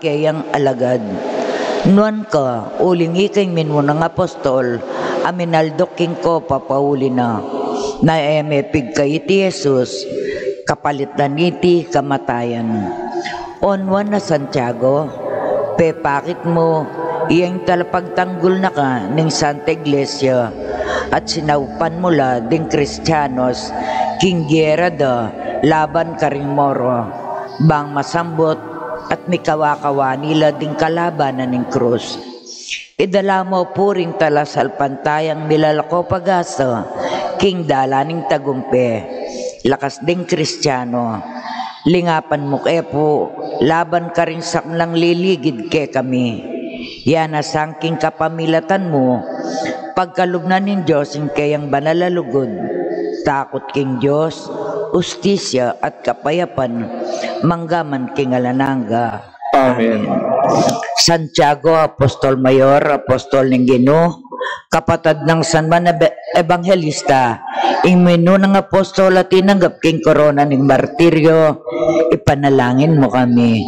kayang alagad. Nuan ka, uling ikay minmo ng apostol, aminaldok king ko papauli na emepig kay iti Jesus, kapalit na niti kamatayan. Onwan na Santiago, pepakit mo, iyang talapagtanggol na ka ng Santa Iglesia, at sinaupan mula ding Kristiyanos, king gyera da, laban karing moro, bang masambot, at mikawa-kawa nila ding kalabanan ng krus. Idala mo puring talasal pantayang milalako pagasa, king dalaning tagumpe, lakas ding Kristiyano. Lingapan mo kepo, laban ka rin saklang liligid ke kami. Yan asangking kapamilatan mo, pagkalubnan ng Diyos ang kayang banalalugod, takot king Diyos, ustisya at kapayapan, manggaman king alananga. Amen. Santiago, Apostol Mayor, Apostol ng Ginoo, kapatid ng San Juan Evangelista, imino ng apostol at tinanggap king korona ng martiryo, ipanalangin mo kami.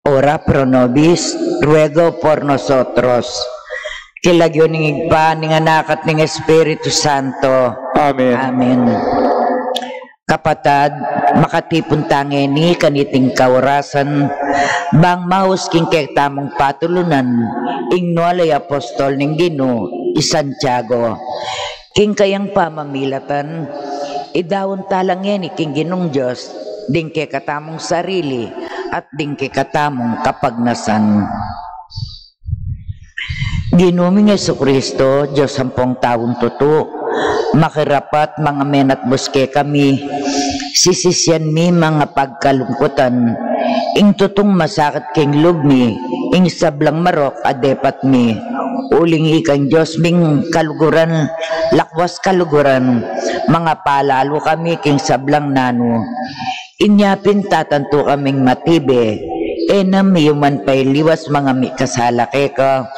Ora pro nobis, ruego por nosotros. Kilagyo ng igpa, ng anak at ng Espiritu Santo. Amen. Amen. Kapatad, makatipon tangeni kaniting kaurasan, bang maus king tamong patulunan, ingnualay apostol ng Ginoo, Santiago. King kayang pamamilatan, idawon talangeni king Ginong Diyos, ding kay katamong sarili, at ding kay katamong kapagnasan. Ginuming Jesucristo, Diyos sampung taon tuto, makirapat mga menat buske kami, sisisyan mi mga pagkalungkutan, ing tutong masakit king lugmi, ing sablang marok adepat mi, uling ikang Diyos ming kaluguran, lakwas kaluguran, mga palalo kami king sablang nano, inyapin tatanto kaming matibe, enam yuman pa'y liwas mga mi kasalake ka,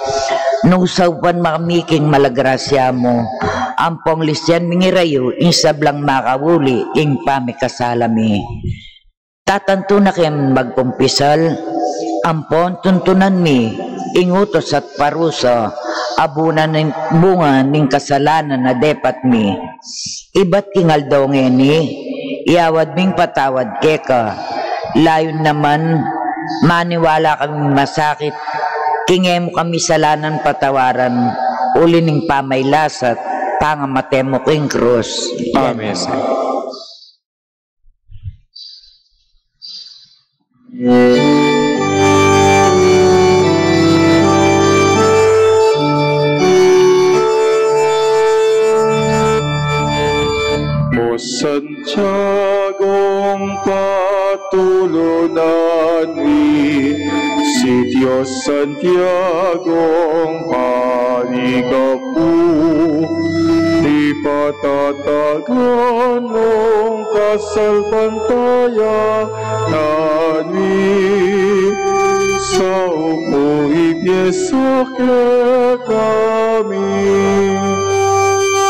nusawan makamiking malagrasya mo, ampong lisyan mingirayo, insablang makawuli, ing pamikasalami. Tatanto na kayang magkumpisal, ampon tuntunan mi, ingutos at parusa, abunan ng bunga ng kasalanan na depat mi. Iba't kingal daw ngeni, iawad ming patawad keka, layon naman, maniwala kaming masakit, kinge mo kami salanan patawaran, uli ning pamaylasat, pangamate mo king krus. Amen. O Santiagong patulunan mi, si Diyos Santiagong panigapu, ipatatagan mong kasalpantayan namin, sa upuhip Yesu kami,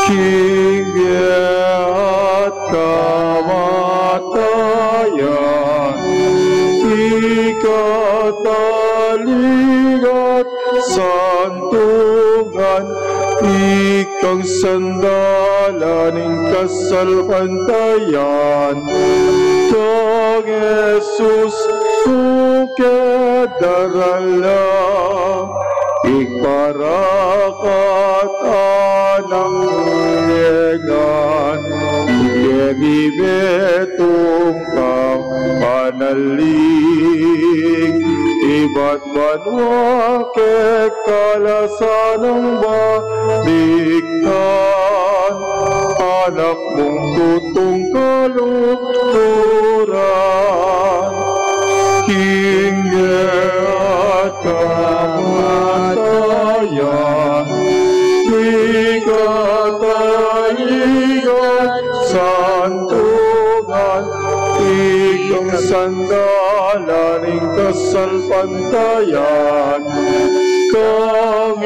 kingge at kamatayan, ikataligat santungan, ikang sandalan ng kasalpantayan, kang Jesus sukedarala, ikparakat anang legan, ikebibetong kang panalig, iba't banwa kekalasanang baliktan, anak mong tutong kalukturan, kingge at kamatayan, ikataligan santungan, ikang sandalan ng kasalpantayan, kang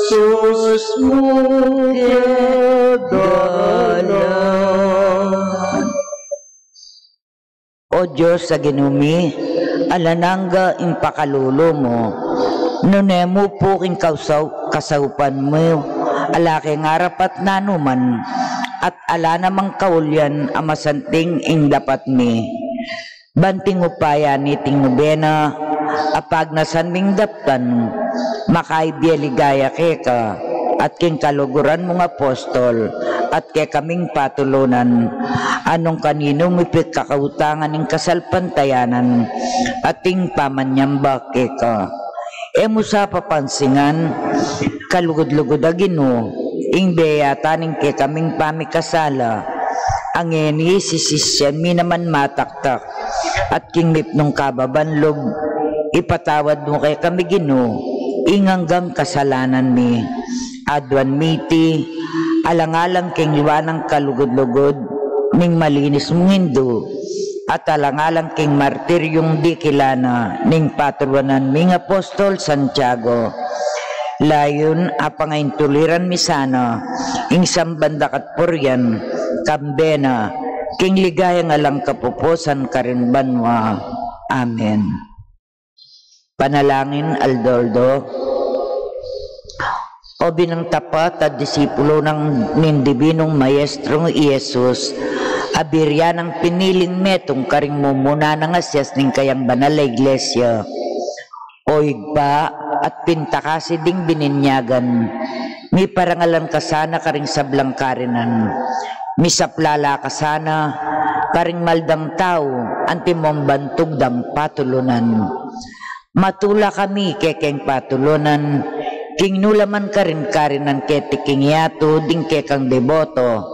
Jesus mo kedala. O Diyos sa ginumi, alanangga ing pakalulo mo, nunemo po king kasaupan mo, alake ngarapat nanuman, at ala namang kaulyan amasanting ing dapat mi. Banting upaya ni ting nobena, apag nasanming daptan, makaibyaligaya keka, at king kaluguran mong apostol, at kay kaming patulunan, anong kanino mipit kakautangan ng kasalpantayanan, at ting pamanyamba keka. Emo sa papansingan, kalugod-lugod agino, ing beyataning kay kaming pamikasala, ang eni sisisyan mi naman mataktak, at king lipnong kababanlog, ipatawad mo kay kami gino, inganggang kasalanan mi, adwan miti, alangalang king liwanang kalugod-lugod, ning malinis mong Hindu, at alangalang king martiryong di kilana, ning patruanan ming Apostol Santiago. Layon apangain tuliran mi sana, ing sambandakat poryan, kambena, king ligayang alang kapupusan karinbanwa. Amen. Panalangin Aldoldo. O binang tapat at disipulo ng nindibinong maestrong Iesus, abirya ng piniling metong karing mumuna ng asyas ng kayang banal na iglesia. O igba at pintakasi ding bininyagan, mi parangalan kasana karing sablang karinan, mi saplala kasana karing maldang tao, antimong bantog dang patulunan. Matula kami kekeng patulunan, king nulaman karin karinan ketiking yato, ding kekang deboto,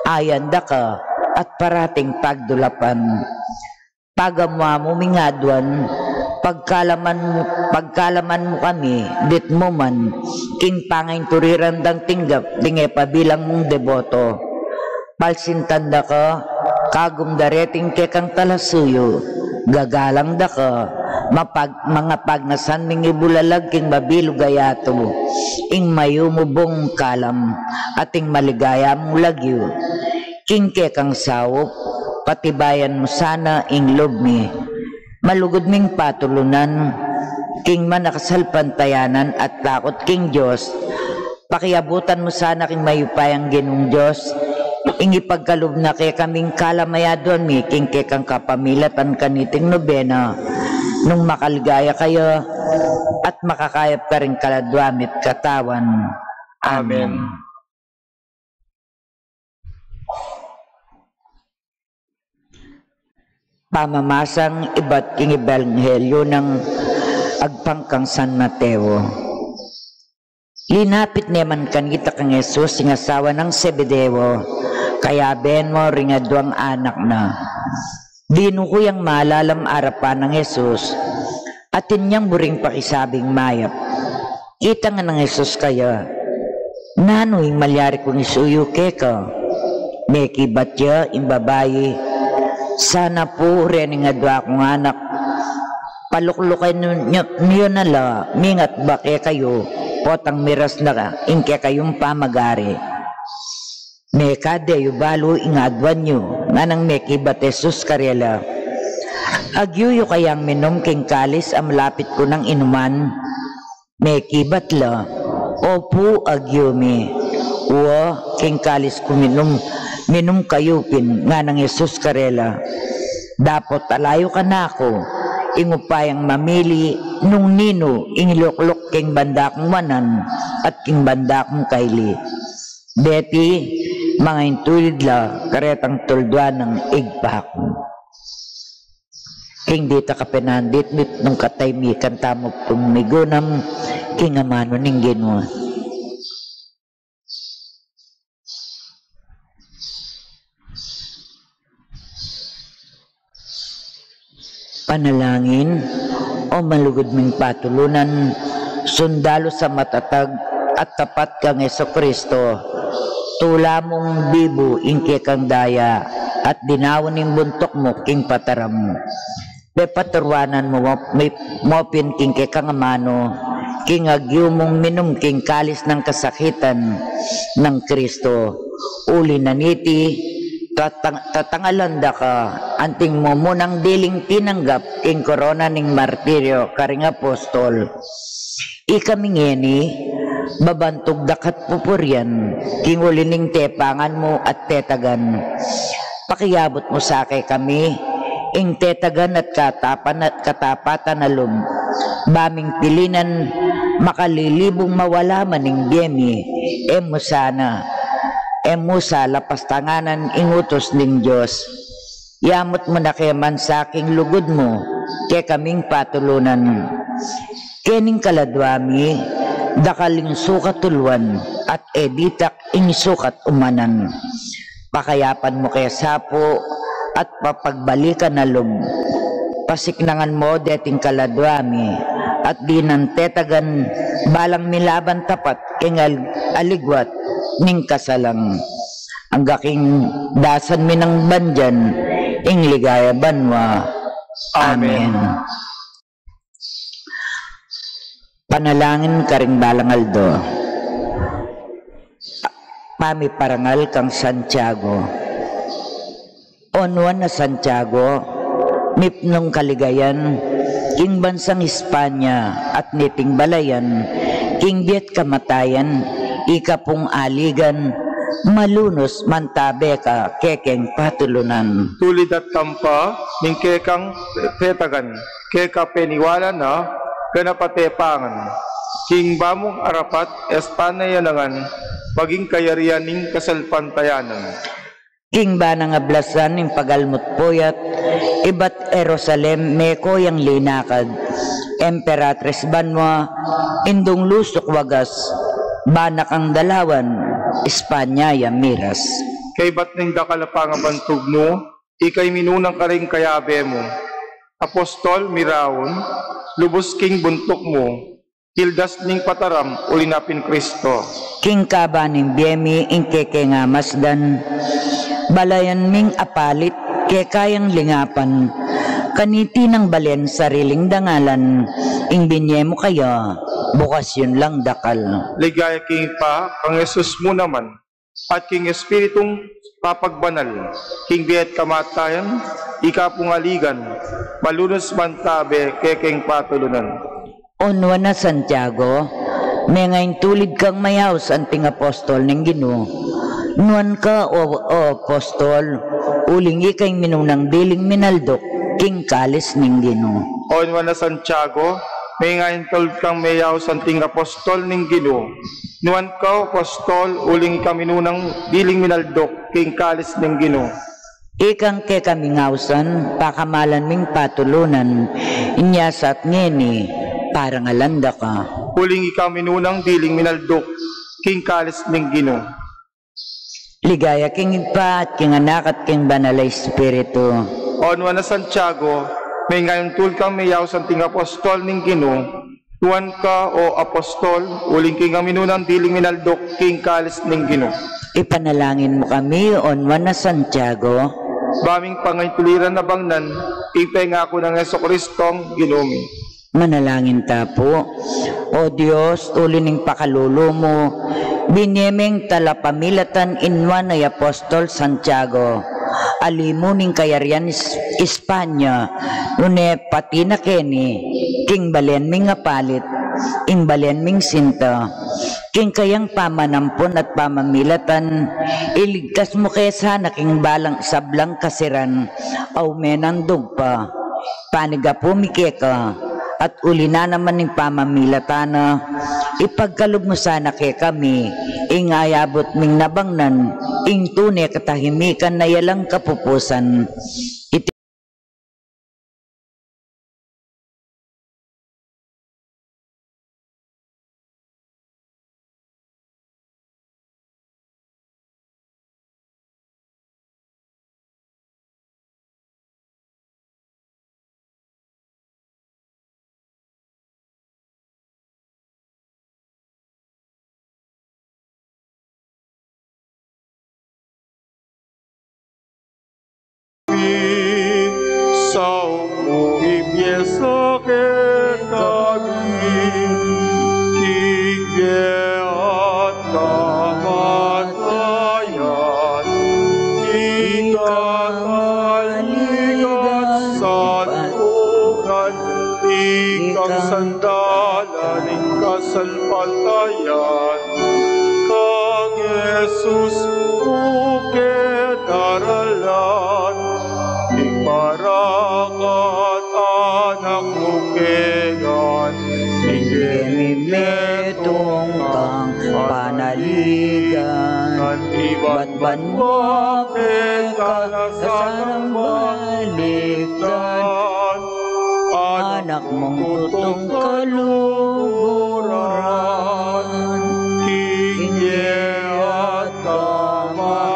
ayanda ka at parating pagdulapan. Pagamwa mo mingadwan, pagkalaman mo kami, dit mo man, king pangain turiran dang tinggap, ding pabilang mong deboto. Palsintanda ka, kagum dareting kekang talasuyo, gagalang da ka, mga pagnasan ming ibulalag king babilu gayato, ing mayo mo bong kalam, ating maligaya mong lagyo, king kekang sawop, patibayan mo sana ing lobmi, malugod ming patulunan, king manakasalpantayanan at takot king Diyos, pakiabutan mo sana king mayupayang ginong Diyos, ing ipagkalob na kay kaming kalamayadon mi, king kekang kapamilatan kaniting nobena, nung makaligaya kayo at makakayap ka rin kaladwamit katawan. Amen. Pamamasang iba't king ebanghelyo ng agpangkang San Mateo. Linapit naman kanita kang Jesus, sing asawa ng Zebedeo, kaya ben mo ringadwang anak na. Dino ko yung malalam arapan ng Jesus, at inyang buring pakisabing mayap. Kita nga ng Jesus kaya, nano'y malyari kong isuyo keka, meki batya imbabayi, sana po rin nga dwa akong anak, paluklukay niyo nala, mingat ba kayo, potang miras na inke kayong pamagari. Meka deyo balo ingadwan nyo, nga nang meki batesus karela. Agyuyo kayang minom king kalis am lapit ko ng inuman, meki batla, opo agyumi, uwa king kalis ko minum kayo pin, nga nang Jesus karela. Dapot alayo ka na ako, ingupayang mamili, nung nino ingiluklok king bandakong manan, at king bandakong kaili. Beti, mga intulid la, karetang tuldwa ng igpakong. King dita kapenandit, mit nung kataymikan tamo pumigunam, king amano ning ginwa. Panalangin, o malugod ming patulunan, sundalo sa matatag at tapat kang Jesucristo, tula mong bibo ingke kang daya, at dinawan ng buntok mo king pataram. Pepaturuanan mo mopin king kang amano, king agyo mong minum king kalis ng kasakitan ng Kristo. Uli na niti, tatangalanda ka, anting mo munang diling tinanggap king korona ning martiryo karing apostol. Ikamingeni, babantog dakat pupuryan, king ulining tepangan mo at tetagan. Pakiyabot mo sa kay kami, ing tetagan at katapatan na lum. Baming pilinan, makalilibong mawala maning gemi, emo sana. Emo sa lapastanganan ingutos ning Diyos. Yamot mo na keman sa aking lugod mo, ke kaming patulunan. Kening kaladwami, dakaling sukat tulwan, at editak ing sukat umanan. Pakayapan mo kaya sapo, at papagbalikan na lum. Pasiknangan mo deting kaladwami, at dinantetagan balang milaban tapat ing aligwat ning kasalang. Ang gaking dasan mi ng bandyan, ing ligaya banwa. Amen. Panalangin karing balangaldo. Pami parangal kang Santiago. Onwan na Santiago, mipnong kaligayan, king bansang Espanya at niting balayan, king biet kamatayan, ikapong aligan, malunos mantabe ka kekeng patulunan. Tulid at tampa, ning kekang tetagan, keka peniwala na, kanapatepangan. King bamong arapat, espanayanangan, maging kayarian ning kasalpantayanan. King ba nang ablasan ng pagalmot puyat, ibat Jerusalem meko yang linakad, Emperatres banwa, indong lusok wagas, banak ang dalawan, Espanya ya miras. Kay bat ning dakalapang bantog mo, ikay minunang karing kayabe mo. Apostol mirawon, lubos king buntok mo, hildas ning pataram, ulinapin Kristo. King kaba ning biyemi, ingkeke nga masdan, balayan ming apalit, ke kayang lingapan, kaniti ng balen sariling dangalan, ing binye mo kaya, bukas yun lang dakal. Ligaya king pa, ang Jesus mo naman, at king Espiritong papagbanal, king biet kamatayan, ikapungaligan, malunos mantabe, kekeng patulunan. Onwa na Santiago, may ngayon tulid kang mayaws anting apostol ng Ginoo. Nuan ka o apostol, uling ikay minunang diling minaldok, king kalis ning Ginoo. Onwa na Santiago, may ngayon tulid kang mayaws anting apostol ng Ginoo. Nuan ka apostol, uling ikay minunang diling minaldok, king kalis ning Ginoo. Ikang ke kamingawsan, pakamalan ming patulunan, inyasat ngeni, parang alanda ka. Uling ikaw minunang diling minaldok, king kalis ning Ginoo. Ligaya king Ipa at king Anak at king Banalay Espiritu. Onwa na Santiago, may ngayon tul kang mayaw santing apostol ning Ginoo. Tuan ka o apostol, uling king minunang diling minaldok, king kalis ning Ginoo. Ipanalangin mo kami, onwa na Santiago. Baming pangaytuliran na bangnan, ipeng ako ng Jesucristong Ginoo. Manalangin ta po. O Diyos, ulining pakalulo mo, binyemeng talapamilatan inwan ay Apostol Santiago, alimuning kayarian Espanya, nune pati na keni, king balen ming apalit, ing balen ming sinta, king kayang pamanampon at pamamilatan, iligtas mo kaya sana king balang sablang kasiran, aw menang dugpa, paniga pumikeka, at uli na naman ng pamamilatana, ipagkalog mo sana kay kami, ing ayabot ming nabangnan, ing tunay katahimikan na yalang kapupusan. Sa umuibiyesa ke kami, kinggeat kamatayan, king kataligat santungan, ikang sandalan, kasalpatayan, kang Jesus bukid daralan, iparakat anak mo kegan, Ginimitong kang panaligan, iba't banwa kasarang baliktan, anak mong tutong kaluguran, kinye at kamatayan,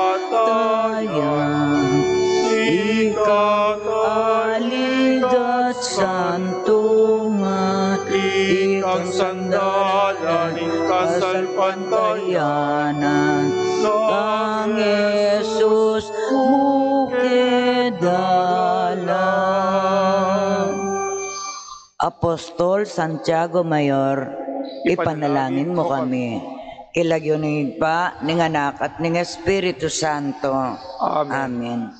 ikataligat santungan, ikang sandalan, kasalpantayanan, ang Jesus bukid dalan. Apostol Santiago Mayor, ipanalangin mo kami. Ilagyonig pa ng anak at ng Espiritu Santo. Amen.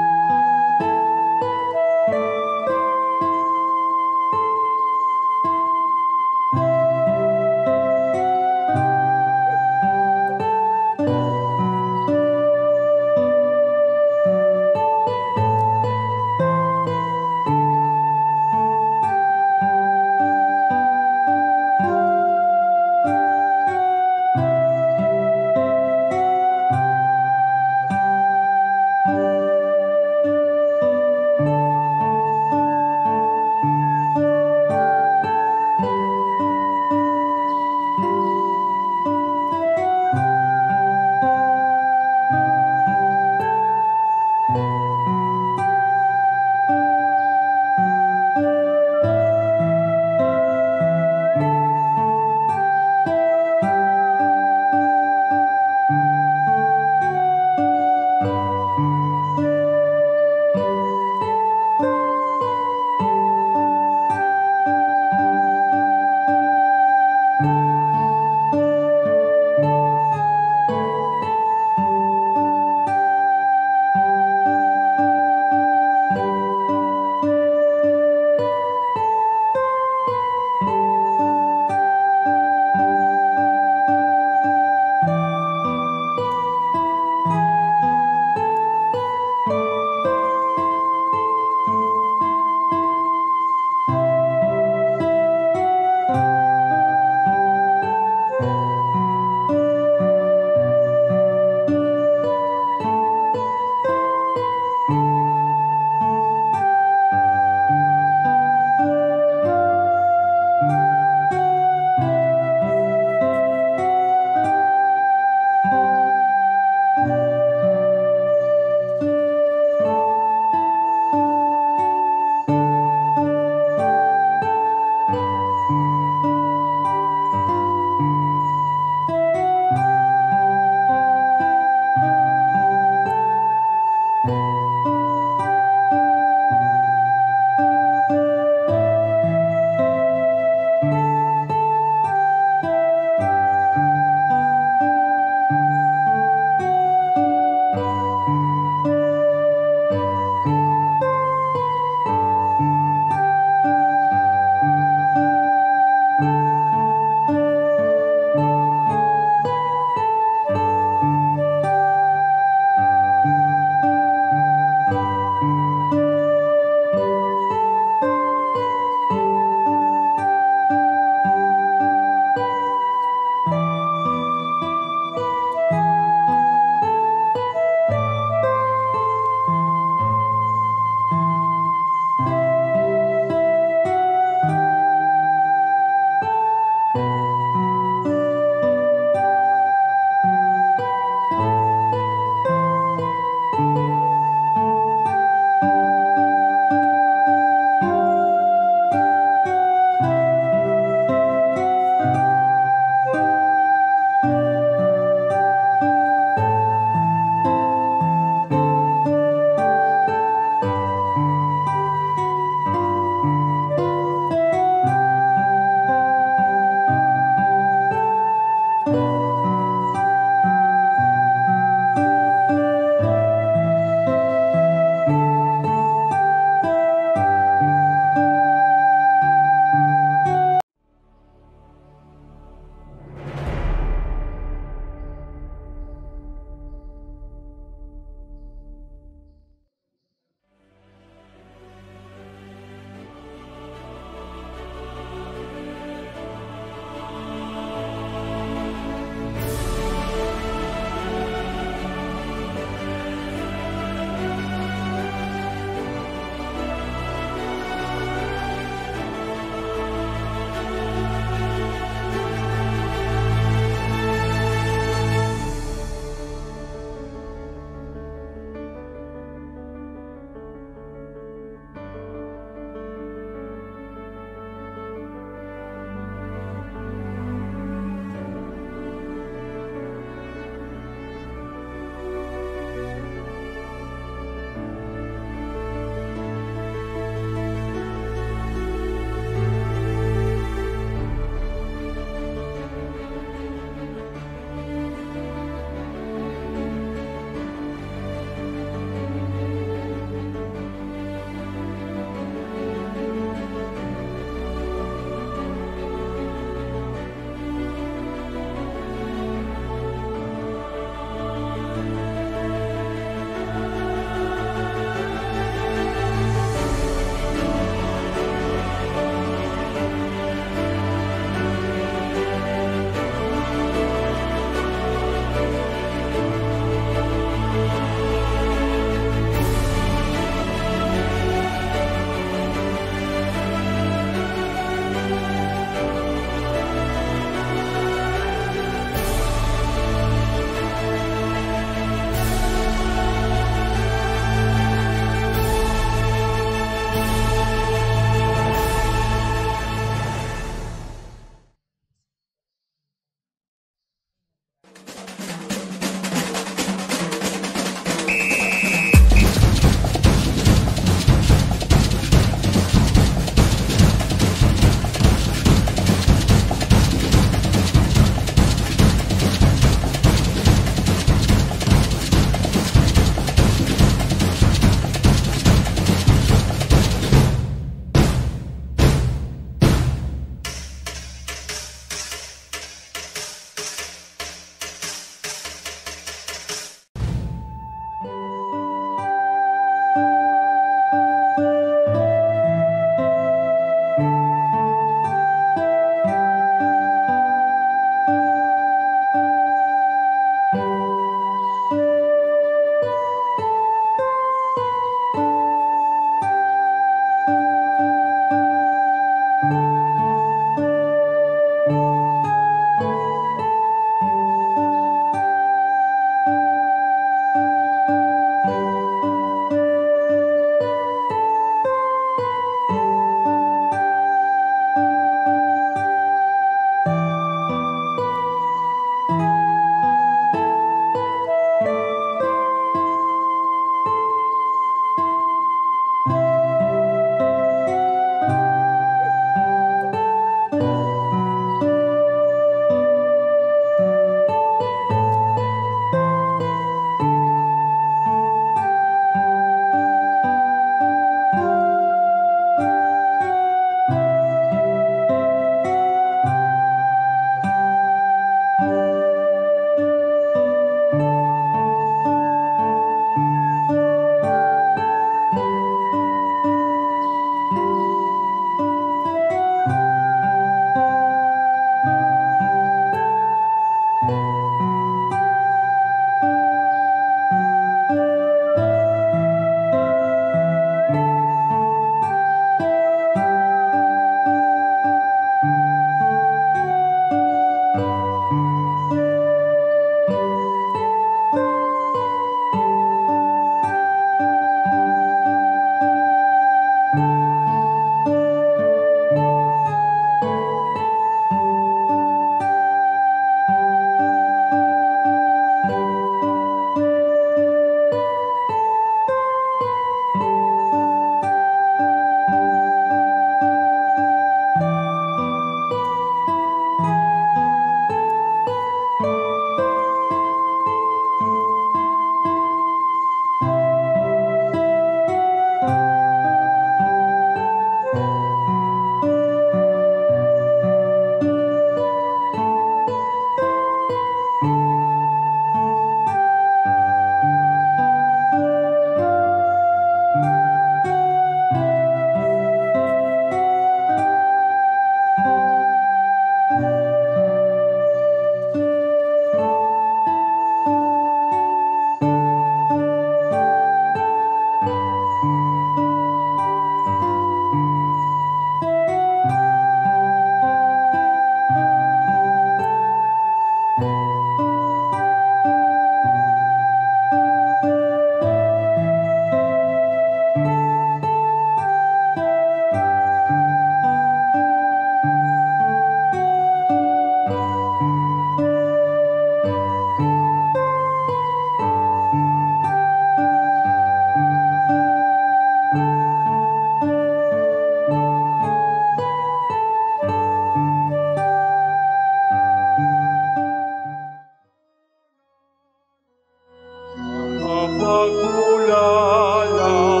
tulala,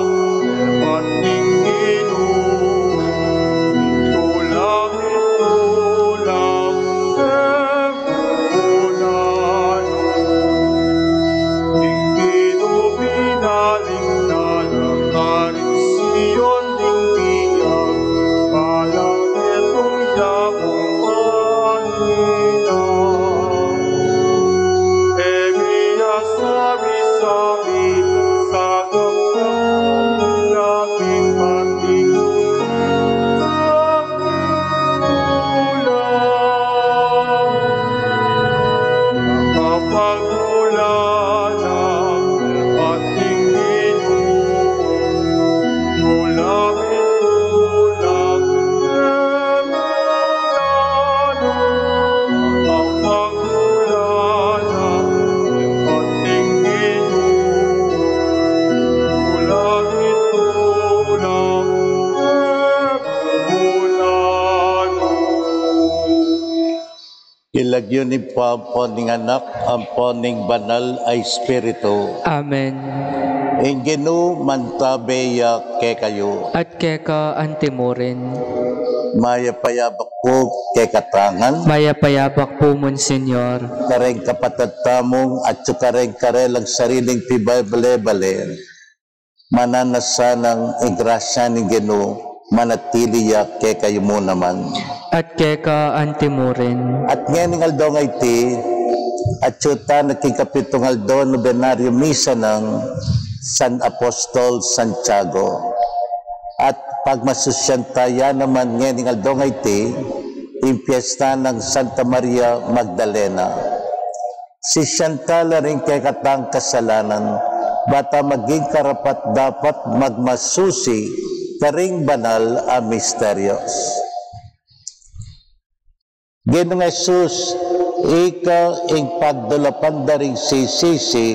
ating Ginoo, tulang itulang, emunano, Ginoo binaling nalakarin siyon ding biyag, palang itong yapong kanina. Emiya sabi-sabi sa kapatang labing mating kapag-ulala ating Ginoo, tulang itulang, emunano, kapag-ulala ating Ginoo, tulang itulang, emunano. Ilagyo ni Papa ning anak ang poning banal ay Espiritu. Amen. Ingenu mantabeya ke kayo. At keka antimorin, Maya payabak po ke katangan. mayapayabak po, Monsenyor. Kareng kapatatamong at kareng karelang sariling pibay-bale-bale. Mananasanang igrasya ni Genu manatiliya ke kayo mo naman. At keka antimorin, At ngayon aldo ngay ti, at syuta nakikapitong aldo nobenaryo misa ng San Apostol Santiago. At pagmasusyantaya naman ngayon aldo ngay ti, impiesta ng Santa Maria Magdalena. Si Chantal rin kay katang kasalanan, bata maging karapat dapat magmasusi karing banal a misteryos. Ginoong Jesus, ikaw ing pagdulapan daring sisisi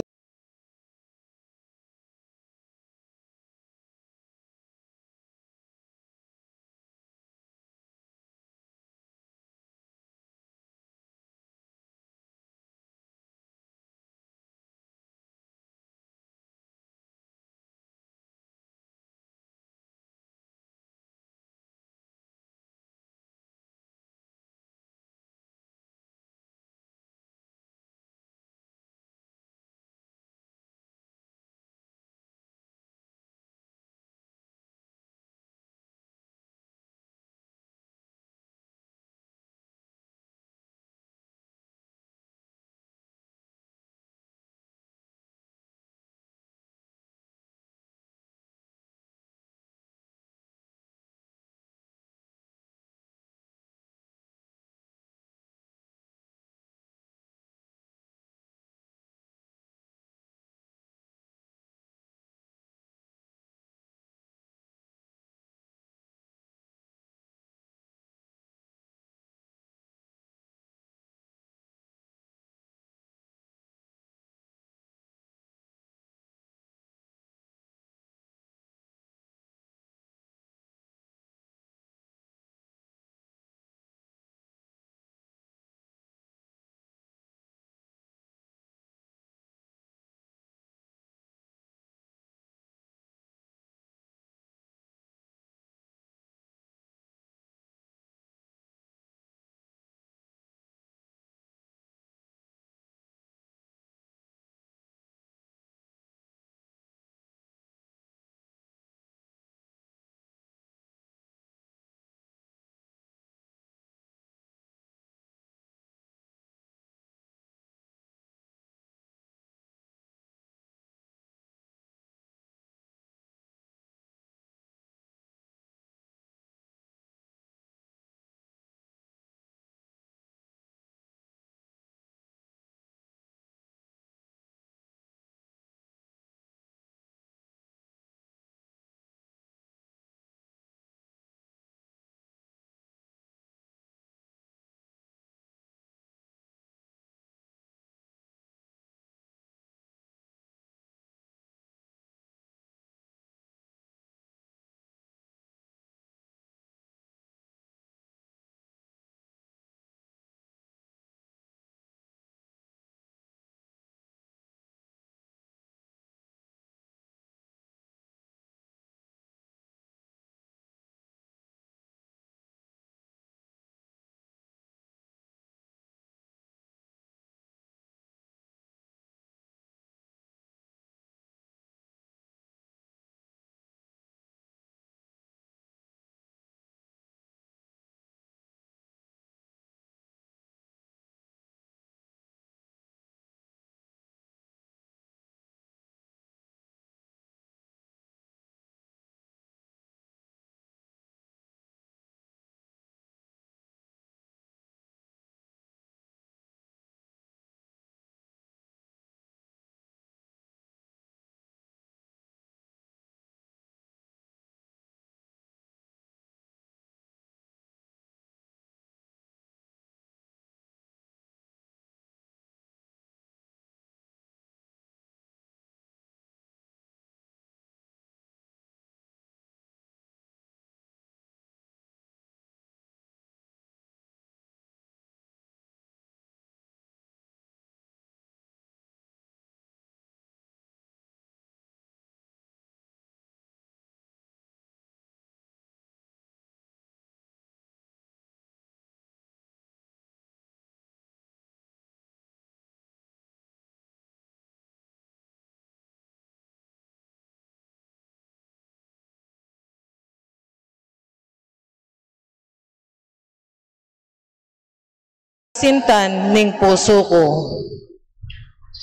sintan ning puso ko.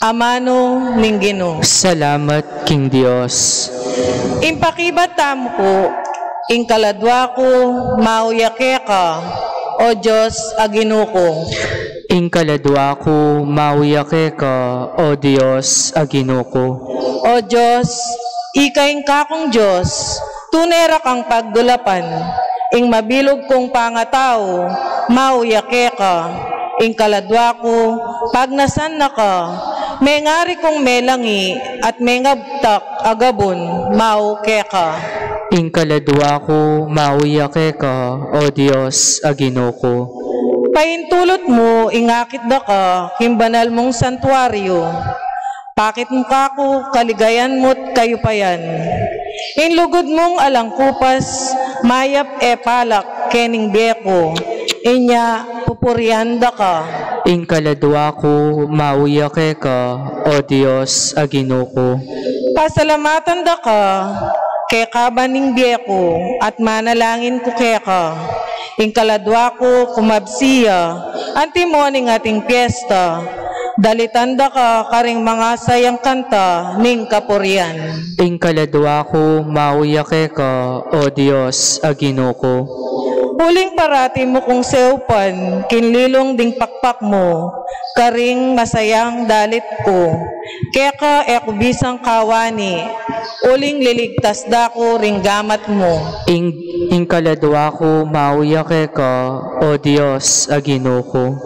Amano ning Ginoo. Salamat king Dios. Impakibatam ko, ing kaladwa ko, mauyake ka, o Diyos agino ko. Ing kaladwa ko, mauyake ka, o Dios agino ko. O Diyos, ikaing kakong Diyos, tunera kang pagdulapan, ing mabilog kong pangatao, mauyake ka. Ing kaladwa ko, pagnasan na ka, may ngari kong melangi at may ngabtak agabon, mauke ka. Ing kaladwa ko, mauyake ka, o Dios agino ko. Paintulot mo, ingakit da ka, kimbanal mong santuaryo. Pakit mo kako, kaligayan mo't kayo pa yan. Inlugod mong alangkupas, mayap e palak, kening beko. Inya, pupurianda ka. Ing kaladwa ko, mauyake ka, o Dios agino ko. Pasalamatan da ka, kay kabaning beko, at manalangin ko kay ka. Ing kaladwa ko, kumabsiya, antimoning ating piyesta. Dalitanda ka, karing mga sayang kanta, ning kapurian. Ing kaladwa ko, mauyake ka, o Dios agino ko. Huling parati mo kong seupan, kinlilong ding pakpak mo, karing masayang dalit ko. Keka ekubisang kawani, uling liligtas dako ring gamat mo. Ing kaladwa ko, mauyake ka, o Dios agino ko.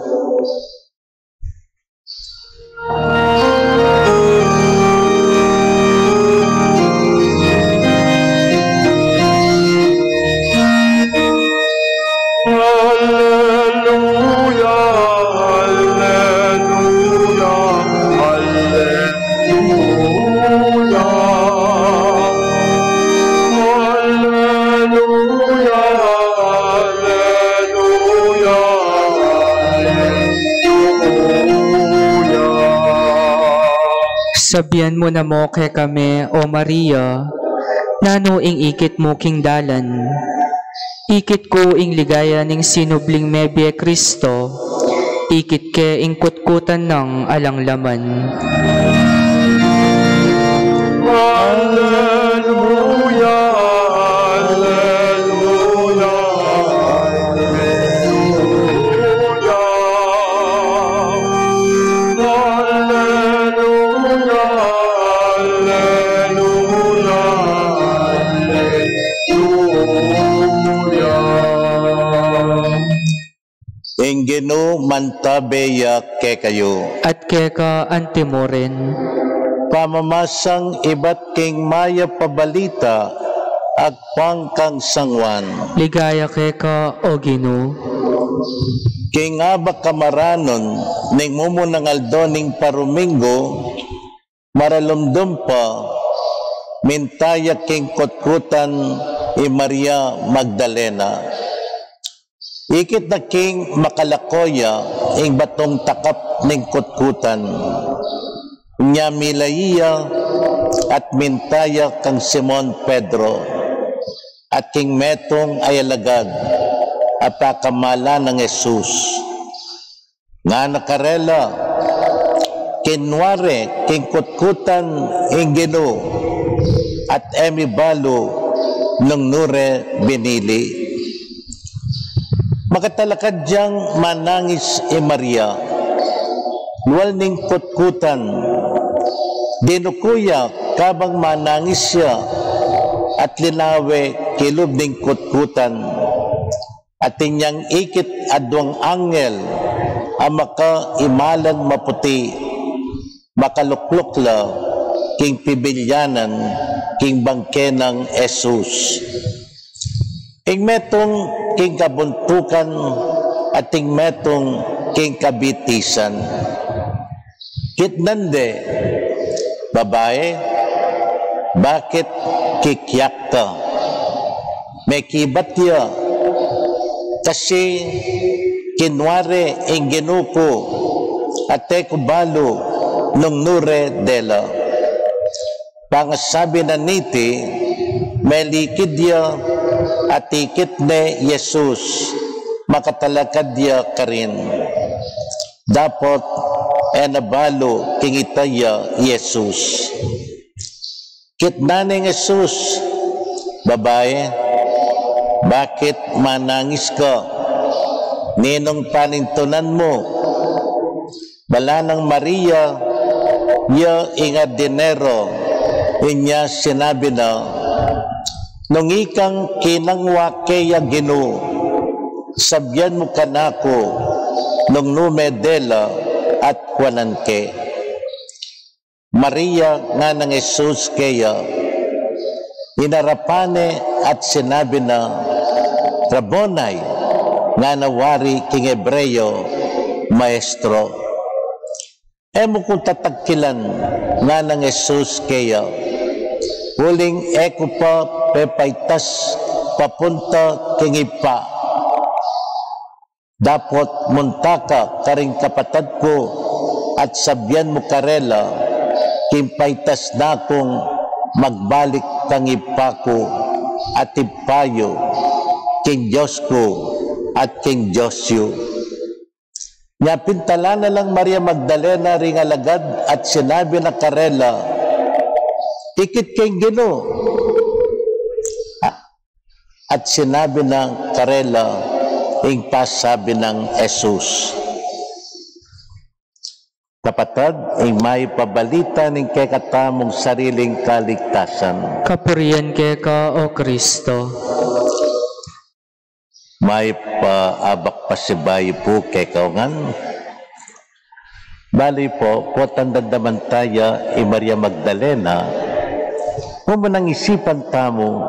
Sabihan mo na mo kay kami, O Maria, nano ing ikit mo king dalan. Ikit ko ing ligaya ning sinubling mebye Kristo, ikit ke ing kutkutan ng alang laman. Hallelujah, hallelujah, Ing Ginoo mantabeya ke kayo. At keka antimoren, Pamamasang iba't king maya pabalita, agpang kang sangwan. ligaya keka o Ginoo. King abak kamaranon, ning mumo ng aldoning parumingo, maralumdum pa, mintaya king kutkutan, Maria Magdalena. Ikit na king makalakoya, ing batong takap ning kutkutan. Nya milaiya at mintaya kang Simon Pedro, at king metong ay alagad, apakamala ng Jesus. Nga nakarela, kinware, king kutkutan, ing Ginoo, at emi balo, nung nure binili. Makatalakad diyang manangis Maria, luwal ning kutkutan, dinukuya kabang manangis siya, at linawe kilob ning kutkutan, at inyang ikit adwang angel, ang maka-imalan maputi, makaluklukla, king pibilyanan, king bangke ng Jesus. Ing metong king kabuntukan, at ing metong king kabitisan. Kitnande, babae, bakit kikyak ka? May kibatya, kasi kinware ing Ginuko, at tekubalo nung nure dela. Pangasabi na niti, may likidya at ikit ne Jesus, makatalakadya ka rin. Dapat nabalo king itaya Yesus. Kitnaning Yesus, babae, bakit manangis ka? Ninong panintunan mo? Bala ng Maria, ya inga dinero, inya sinabi na, nung ikang kinangwa kaya Ginoo, sabyan mo kanako, nung numedela at kwanan ke. Maria nga ng Jesus kaya, inarapane at sinabi na, Rabboni, nga nawari king Hebreyo, maestro. Emo kung tatagkilan nga ng Jesus kaya, huling eko pa pepaitas papunta king ipa. Dapat muntaka karing kapatad ko at sabyan mo karela, kimpaitas na kong magbalik kang ipa ko at ipayo king Diyos ko at king Diyosyo. Nya pintala na lang Maria Magdalena ring alagad at sinabi na karela, ikit king Ginoo. At sinabi ng karela, ing pasabi ng Jesus. Kapatad, ing may pabalita ning kekatamong sariling kaligtasan. Kapurian ka, O Kristo. May paabak pasibay po kay kaungan. Bali po, tandadaman tayo Maria Magdalena, kumunang isipan tamo,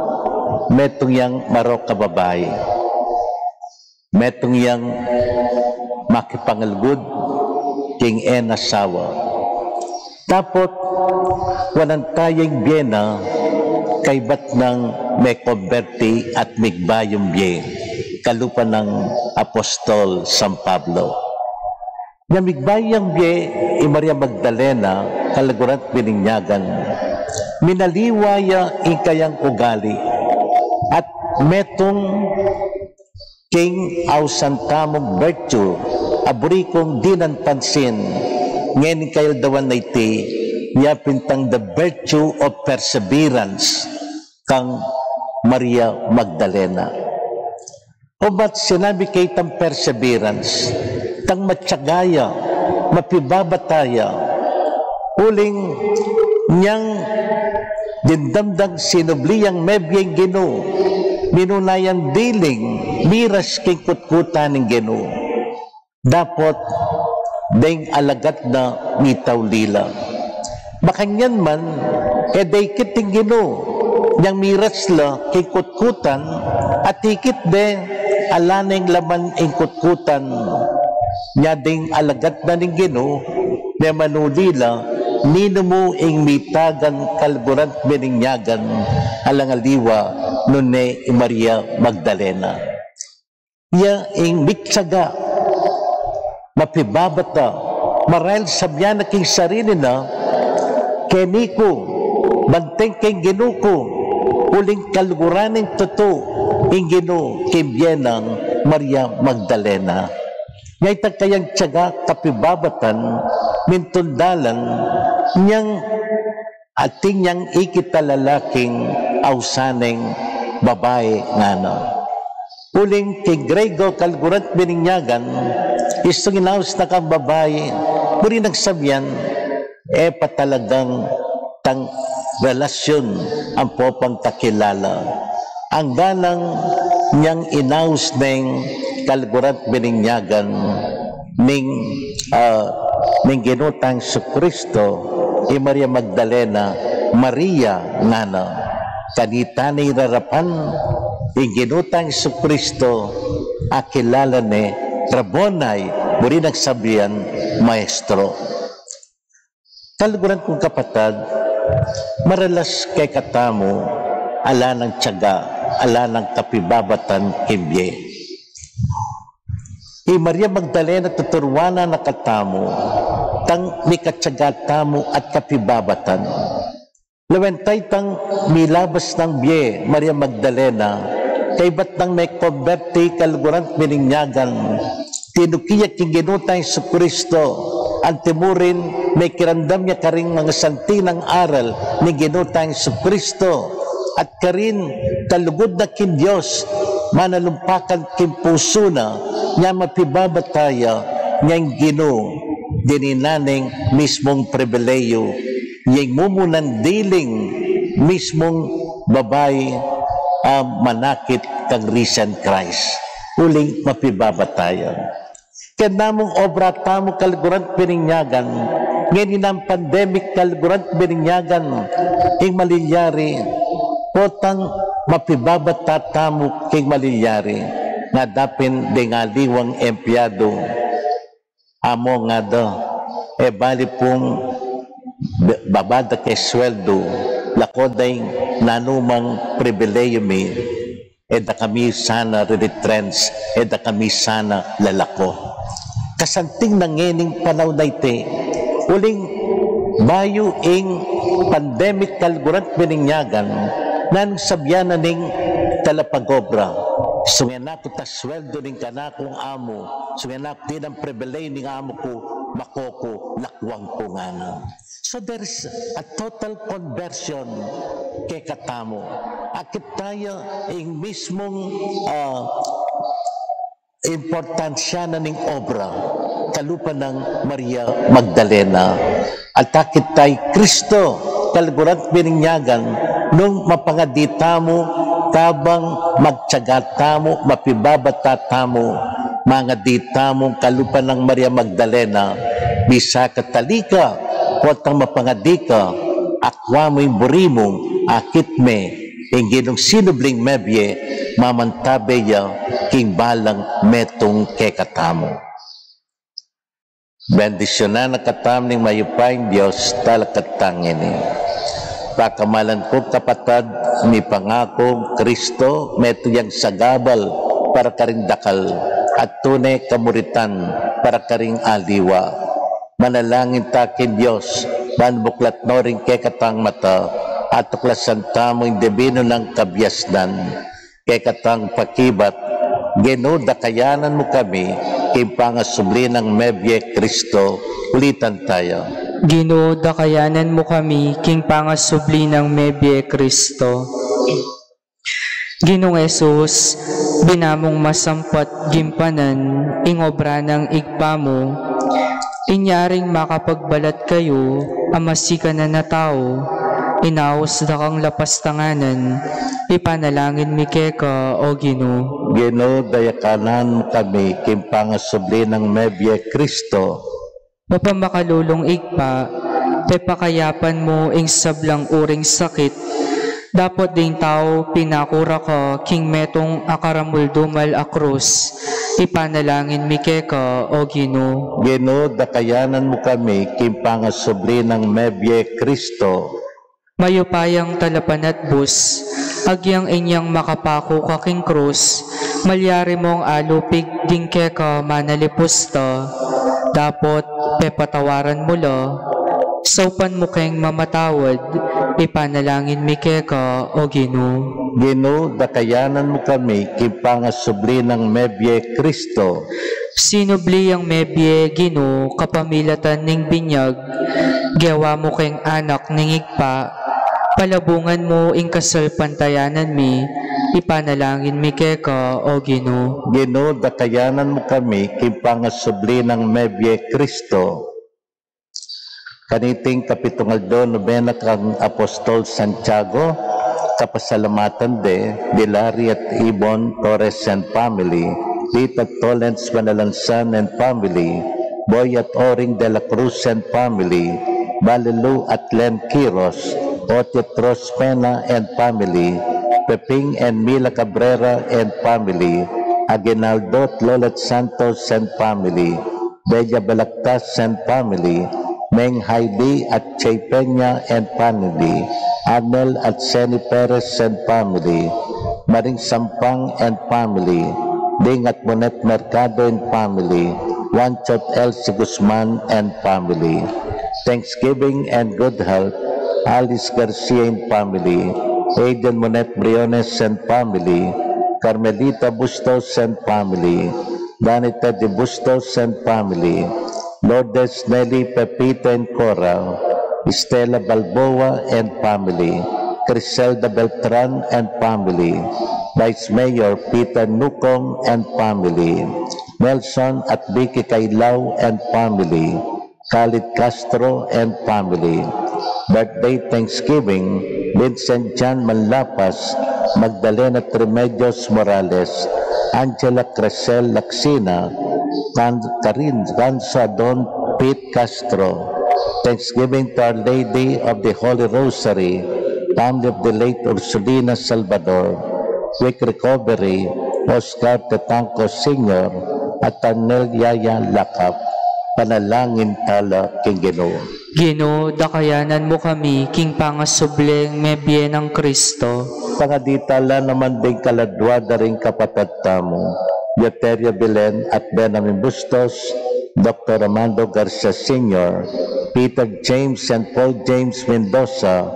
metong yang marok ka babae, metong yang makipangalgud, king asawa. Tapos, walang tayong biyena, kay bat ng may konberti at migbayong biye. Kalupa ng Apostol San Pablo. Namigbayang biye Maria Magdalena, kalagurat bininyagan, minaliwaya ikayang ugali, at metong king ausantamong virtue, aburikong dinan pansin, ngayon kayo dawan na iti, niya pintang the virtue of perseverance, kang Maria Magdalena. O ba't sinabi kay tang perseverance, tang matsyagaya, mapibabataya, uling niyang dindamdag sinubliyang mebyeng Ginoo, minunayan diling, miras king kutkutan ng Ginoo. Dapat, deng alagat na mitaw lila. Bakanyan man, day kiting Ginoo, niyang miras la king kutkutan, at ikit de, alaneng laman ing kutkutan, niya ding alagat na ning Ginoo, na manulila, nino mo ing mitagan kalburant bininyagan, alang aliwa, nune Maria Magdalena. Niya ing mitsaga, mapibabata, marahil sabyan na king sarili na, keniko, banteng king Ginoo ko, uling kalguraning totoo, ing Ginoo kimbiyenang Maria Magdalena. Ngay kayang tiyaga kapibabatan, mintundalan, niyang ating niyang ikitalalaking ausaneng babae nga na. Uling kay Grego kalgurat bininyagan, istong inaus na kang babae, muri nagsabyan, patalagang tang relasyon ang popang takilala. Ang ganang niyang inaus ng kalgurat bininyagan ning ginutang sa Kristo, Maria Magdalena, Maria ngana. Kanita ni rarapan, ginutang sa Kristo, akilala ni Rabboni, muri nagsabihan, maestro. Kalguran kong kapatad, maralas kay katamo, ala ng tiyaga, ala ng kapibabatan kimye. Maria Magdalena tuturwana na katamo, tang mikatsaga tamo at kapibabatan. Lawentay tang milabas ng biye, Maria Magdalena, kay ba't nang may konberti kalgurant bininyagan, tinukiyak yung ginutang sa Kristo, ang timurin may kirandam niya karing mga santinang aral ni ginutang sa Kristo, at karin talugod na kin Diyos, manalumpakan kin puso na, niya mapibabataya, niyang gino, dininaning mismong pribileyo, niyang mumunan diling mismong babae, manakit kang risen Christ. Uling mapibabatayan. Kaya namong obra tamo kaliguran pininyagan, ngayon ang pandemic kaliguran pininyagan, ing malilyari, potang mapibabata tamo king malilyari, nga dapin di nga liwang empleyado, amo nga do, bali pong babada kay sweldo, lakoday nanumang pribileyo mi, da kami sana retrench, da kami sana lalako. Kasanting nangening panaw na iti, uling bayo ing pandemic kalguran pininyagan, nan sabyanan ning talapagobra. Sunganak ta sweldo ning kanakong amo, sunganak din ang pribilege ning amo ko, makoko, lakwang ko nga na. So there's a total conversion kay katamo. Akit tayo ing mismong importansya na ning obra, kalupa ng Maria Magdalena. At akit tayo Kristo, kalgurat bininyagan, nung mapangadita mo, kabang magtsaga mo, mapibabata mo, mga dita mo, kalupa ng Maria Magdalena, bisa katalika, kotang mapangadika, akwa mo yung burimo, akit me, yung ginong sinubling mebye, mamantabe ya, king balang metong kekatamo. Bendisyonan na katam ning mayupayng Diyos talakatangin ni. Pakamalan ko kapatad, ni pangako Kristo, meto yang sagabal para karing dakal, at tunay kamuritan para karing aliwa. Manalangin takin Diyos, manbuklat no rin kekatang mata, at tuklasan tamo yung debino ng kabyasdan, kekatang pakibat, genoda kayanan mo kami, kimpangasubli ng mebye Kristo, ulitan tayo. Genoda kayanan mo kami, king pangasubli ng mebye Kristo. Ginong Jesus, binamong masampat gimpanan, ing obra ng igpa mo, inyaring makapagbalat kayo, amasika na na tao, inaos da kang lapastanganan, ipanalangin mi keka o Gino. Gino, dayakanan mo kami, kimpangasubli ng mebye Kristo. Mapamakalulong igpa, pakayapan mo ing sablang uring sakit, dapat ding tao pinakura ka, king metong akaramuldumal akrus, ipanalangin mi keka o Gino. Gino, dakayanan mo kami, kimpangasubli ng mebye Kristo. Mayupayang talapanat bus, agyang inyang makapako kaking krus, malyari mong alupig ding keka manalipusta, dapat pepatawaran mo lo, saupan mo kayong mamatawad, ipanalangin mi keka o Gino. Gino, dakayanan mo kami, kimpangasubli ng mebye Kristo. Sinubli ang mebye Gino, kapamilatan ning binyag, gawa mo kayong anak ning igpa, palabungan mo ing kasal pantayanan mi, ipanalangin mi keka o Gino. Gino, dakayanan mo kami, kimpangasubli ng mebye Kristo. Kaniting kapitungaldo, nobena kang Apostol Santiago, kapasalamatan de Dilari at Ibon Torres and family, Tita Tolens Manalansan and family, Boy at Oring de la Cruz and family, Balilu at Len Quiros, Otiet Ros Pena and family, Peping and Mila Cabrera and family, Aguinaldo at Lolet Santos and family, Bella Balactas and family, Meng Heidi at Che Peña and family, Arnel at Seni Perez and family, Maring Sampang and family, Ding at Monet Mercado and family, Juanchot Elsie Guzman and family. Thanksgiving and good health, Alice Garcia and family, Aiden Monet Briones and family, Carmelita Bustos and family, Danita de Bustos and family, Lourdes Nelly, Pepita and Cora, Estela Balboa and family, Criselda Beltran and family, Vice Mayor Peter Nukong and family, Nelson at Vicky Kailao and family, Khalid Castro and family. Birthday Thanksgiving, Vincent John Manlapas, Magdalena Tremedios Morales, Angela Crescel Laksina, Karin Ransadon Pete Castro. Thanksgiving to Our Lady of the Holy Rosary, family of the late Ursulina Salvador. Quick recovery, Oscar Tetanco Sr. at Arnel Yaya Lakap. Panalangin tala king Ginoo. Ginoo, dakayanan mo kami, king pangasubleng mebye ng Kristo. Pangaditala naman din kaladwada rin kapatid tamo, Yateria Belen at Benjamin Bustos, Dr. Armando Garcia Sr., Peter James and Paul James Mendoza,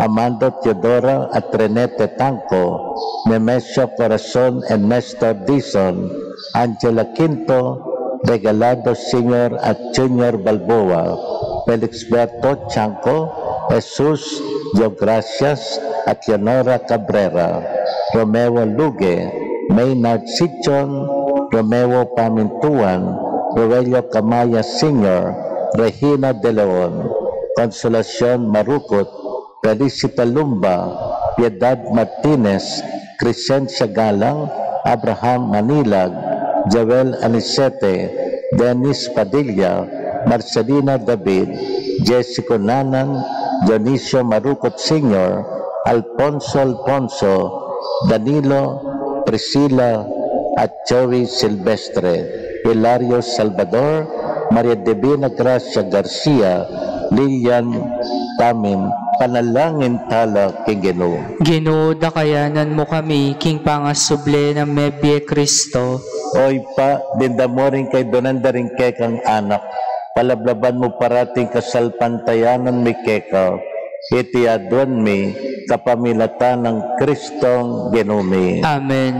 Amando Teodora at Renete Tanco, Nemesio Corazon and Nestor Dizon, Angela Quinto, Regalado Sr. at Junior Balboa, Felix Berto Chanco, Jesus Diogracias at Leonora Cabrera, Romeo Luge, Maynard Sichon, Romeo Pamintuan, Roelio Camaya Sr., Regina De Leon, Consolacion Marukot, Felicita Lumba, Piedad Martinez, Crescencia Galang, Abraham Manilag, Joel Anicete, Dennis Padilla, Marcelina David, Jessica Nanan, Dionisio Marukot Sr., Alfonso, Danilo, Priscilla, at Joey Silvestre, Hilario Salvador, Maria Divina Gracia Garcia, Lilian Tamin. Panalangin tala king Ginoo. Ginoo, dakayanan mo kami, king pangasuble ng mebye Kristo. Oy pa, dinda mo rin kay donanda rin kekang anak. Palablaban mo parating kasalpantayanan mi keka. Iti adwan mi, kapamilatan ng Kristong Ginoo. Amen.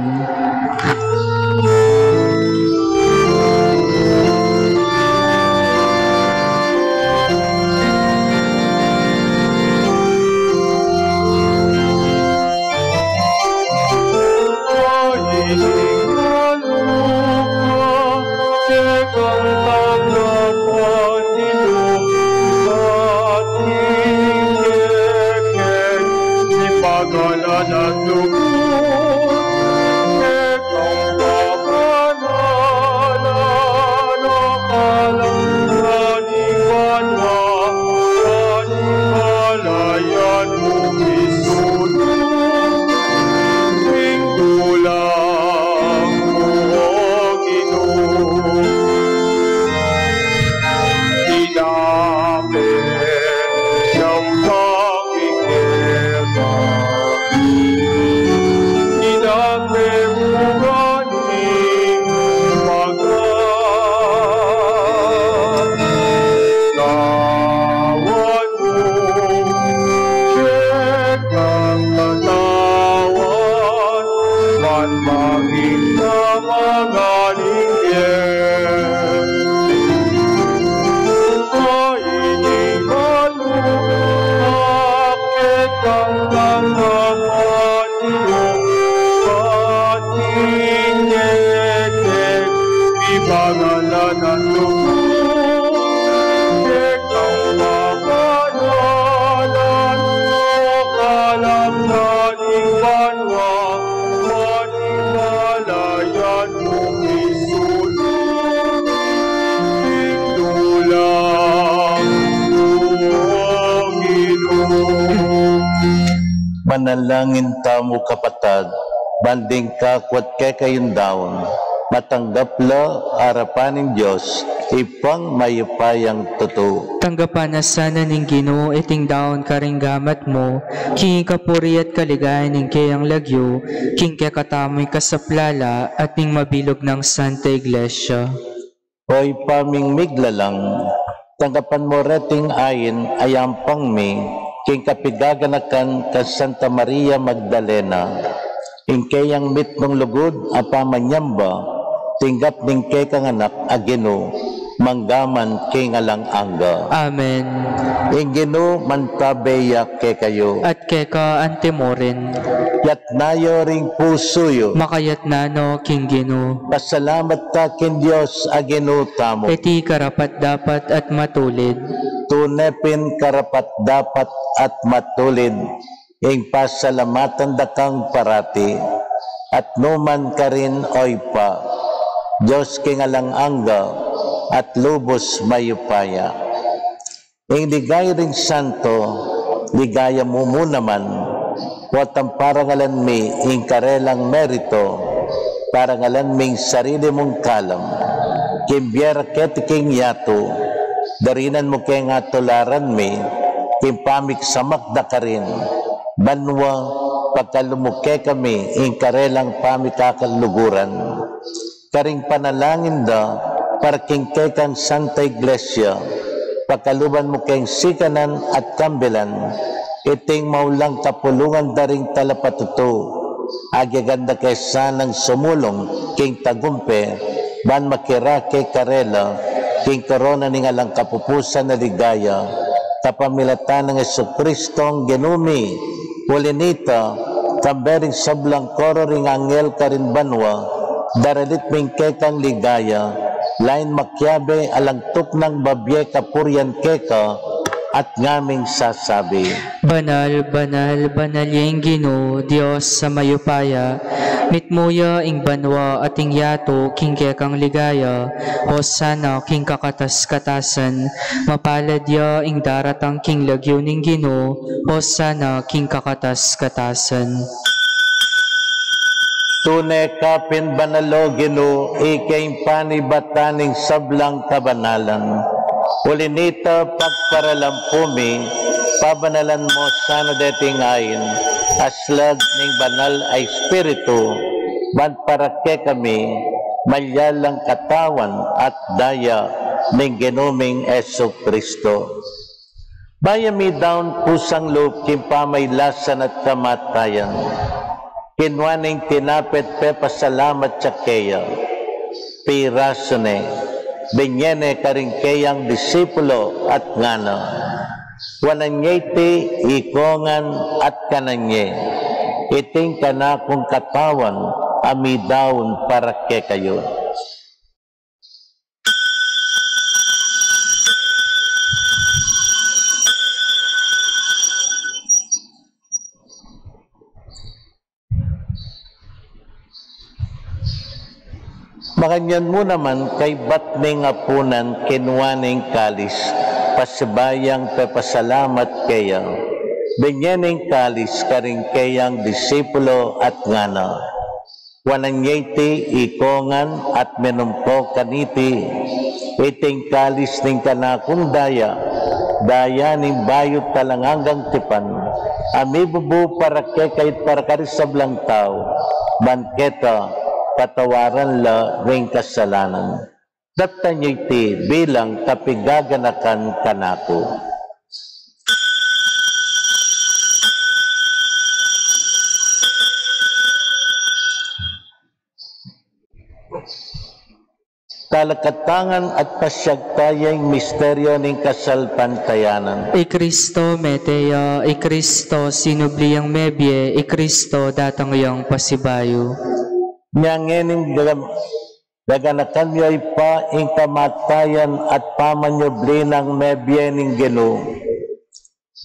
Manalangin tamo kapatad, banding kakwat kay kayong daon, matanggap la harapan ng Diyos, ipang mayupayang totoo. Tanggapan na sana ning Ginoo iting daon karinggamat mo, king kapuri at kaligayan ning kayang lagyo, king kaya katamoy kasaplala at ning mabilog ng Santa Iglesia. Hoy paming miglalang, tanggapan mo reting ayin ayampang mi, king kapigaganakan ka Santa Maria Magdalena, ing kayang mitnong lugod apamanyamba, tinggap ning kay kang anak agino, manggaman king alang angga. Amen. Ingino mantabeya ke kayo. At keka antimorin, Yat nayo ring pusuyo. makayat nano king Gino. Pasalamat ta kin Dios agino tamo. Iti karapat dapat at matulid. Tunepin karapat dapat at matulid. Ing pasalamatan dakang parati. At numan ka rin oy pa. Diyos king alang angga at lubos mayupaya. Ing ligay ring santo, ligaya mo naman, watang parangalan mi ing karelang merito, parangalan ming sarili mong kalam, kimbiera ketiking yato, darinan mo kay nga tularan mi, kimpamik samakda ka rin, banwa pagkalumuke kami ing karelang pamikakaluguran, karing panalangin da, parking kay kang Santa Iglesia, pagkaluban mo kayong sikanan at kambilan, iting maulang kapulungan daring talapatuto, agyaganda kay sanang sumulong, king tagumpe, ban makira kay karela, king korona ning alang kapupusan na ligaya, kapamilatan ng Jesucristong genumi, pulinita, kambering sablang koro ring angel karin banwa, daralit ming kay kang ligaya, lain makyabe alangtok ng babye kapuryan keka at ngaming sasabi. Banal, banal, banal yung Gino, Diyos sa mayupaya, mitmuya ing banwa at ing yato, king kekang ligaya, o sana king kakatas-katasan, mapalad ya ing daratang king lagyo ning Gino, o sana king kakatas-katasan. Tunay kapin banalo Gino, ikay panibataning sablang kabanalan. Ulinita pagparalampumi, pabanalan mo sana dating ayin, aslag ning banal ay espiritu, ban parake kami, malyalang katawan at daya ning genuming Jesucristo. Bayami daon pusang loob kimpamaylasan at kamatayan, kinwaning tinapit pe pasalamat sa keya, pirasone, benyene karingkeyang disipulo at ngana, wananyete ikongan at kananye, iting kanakong katawan, amidaon para ke kayo. Makanyan mo naman kay batning apunan kinwaning kalis, pasibayang pepasalamat kaya, binyaning kalis karing kayang disipulo at ngana, wananyete ikongan at menumpo kaniti, iting kalis ning kanakong daya, daya ning bayot talanganggang tipan, amibubu para kekait para karisablang tao, banketa, patawaran la ring kasalanan. Datan iti bilang kapigaganakan kanako. Talakatangan at pasyagtayang misteryo ng kasalpantayanan. I Kristo meteya, I Kristo sinubliyang mebye, I Kristo datang iyang pasibayo. Nyangening daganakan yo'y pa ing kamatayan at pamanyobli ng mebyening Gino.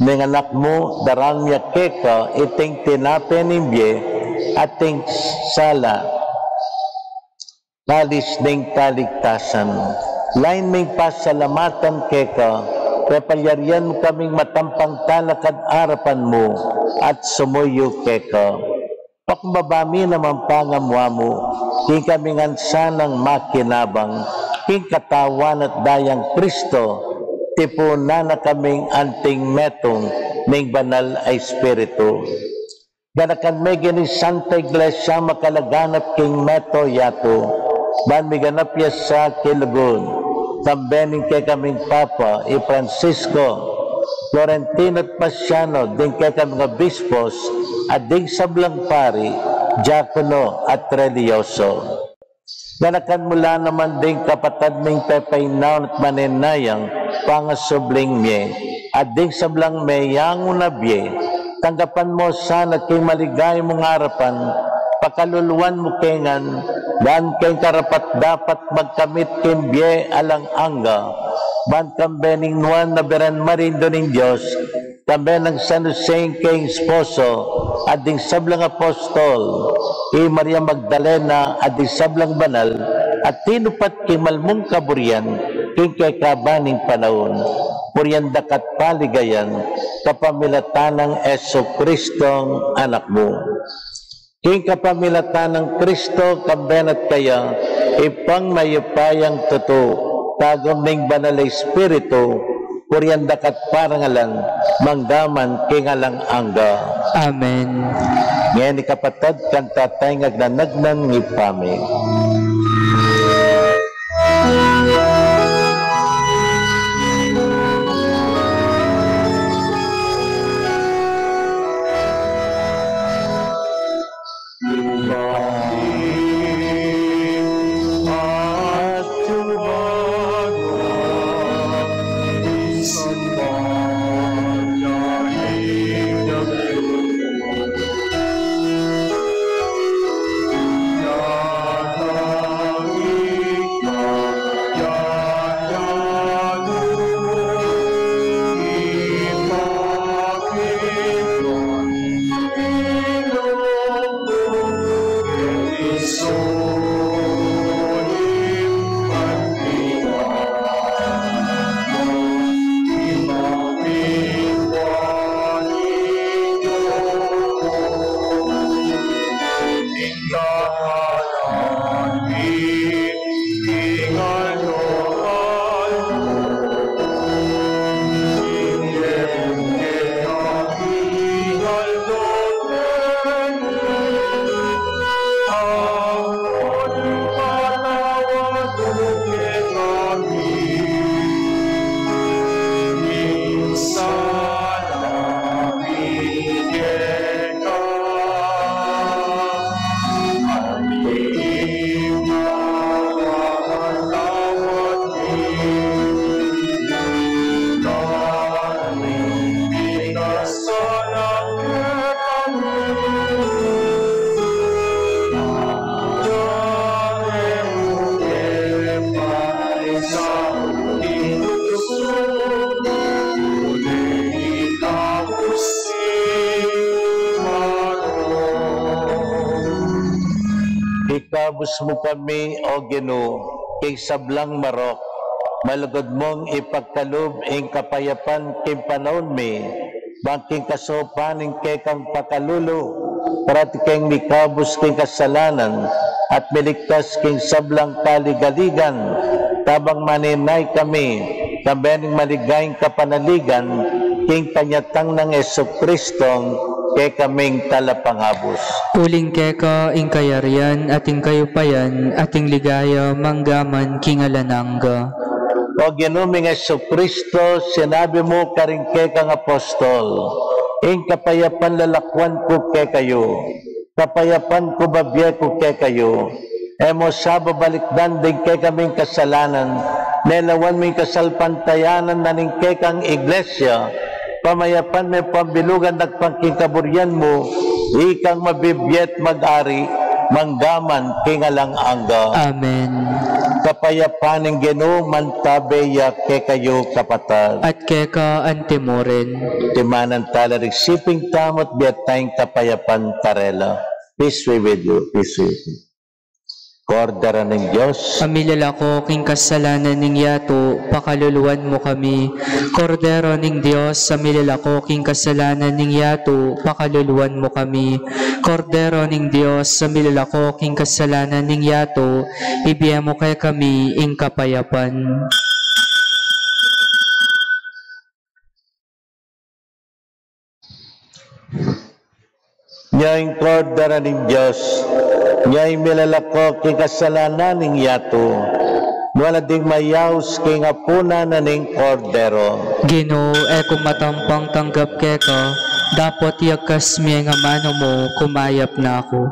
Ning anak mo, darang yakeka, iting tinapenimye, ating sala, kalis ning kaligtasan. Lain ming pasalamatan keka, prepalyarian mo kaming matampang talakad arapan mo, at sumuyo keka. Pakbabami naman pangamwa mo, king kamingan sanang makinabang, king katawan at dayang Kristo, tipunan na kaming anting metong ning banal ay espiritu. Ganakan may gini Santa Iglesia makalaganap king meto yato, ban miganap ya sa kilugon, tambening kay kaming Papa, i Francisco, Florentino at Pasiano, din kay kaming obispos, at ding sablang pari, diakono at religyoso. Ganakan mula naman din kapatad ming pepaynaw at manenayang pangasubling miye. At ding sablang meyang unabye, tanggapan mo sana kay maligay mong harapan, pakaluluan mo kengan, dan kay karapat dapat magkamit kimbye alang angga, ban kambening nuan na beran marindo ng Diyos, kambe ng San Jose kay esposo, at ding sablang apostol, kay Maria Magdalena, at ding sablang banal, at tinupat kay malmong kaburian, kay kabaning panahon, purian dakat paligayan, kapamilatan ng Yesu Kristong anak mo. King kapamilatan ng Kristo, kambenat kaya, ipang mayupayang totoo, tagom ng banal Espiritu, purian dakat parangalan, manggaman kingalang angga. Amen. Ngayon kapatid, kantatay ngagnanagnan ngipamig. Ikabus mo kami, O Ginoo, kay sablang marok, malugod mong ipagkalob ing kapayapan kay panahon mi, bangking kasopan ing kay kang pakalulo, parati kang mikabus kay kasalanan, at miligtas kay sablang kaligaligan, tabang maninay kami, kambening maligayang kapanaligan, king kanyatang ng Yesu Kristong, kay kaming talapanghabos. Uling keka ing kayarian ating kayupayan ating ligaya manggaman kingalanangga. O ginuming Yesu Kristo, sinabi mo karing kekang apostol, ing kapayapan lalakwan ko kay kayo, kapayapan ko babye ko kay kayo, emo sa babalikdan din kay kaming kasalanan, nelawan ming kasalpantayanan na ning kekang iglesia, pamayapan may pambilugan nagpangkikaburyan mo, ikang mabibiyet mag-ari, manggaman kingalang angga. Amen. Kapayapan ng Ginoo mantabeya ke kayo kapatad. At keka antimoren. Timanan tala resiping tamot biyatayng kapayapan tarela. Peace be with you. Peace be with you. Kordera ng Diyos. Amilala ko king kasalanan ning yato, pakaluluwan mo kami. Kordero ning Diyos, amilala ko king kasalanan ning yato, pakaluluwan mo kami. Kordero ning Diyos, amilala ko king kasalanan ning yato, ibiya mo kay kami ing kapayapan. Nyayang kordera ng Diyos, nyay milalako king kasalanan ning yato, wala ding mayaws king apuna na ning kordero. Ginoo, kung matampang tanggap keka, dapat yakas miya nga mano mo, kumayap na ako.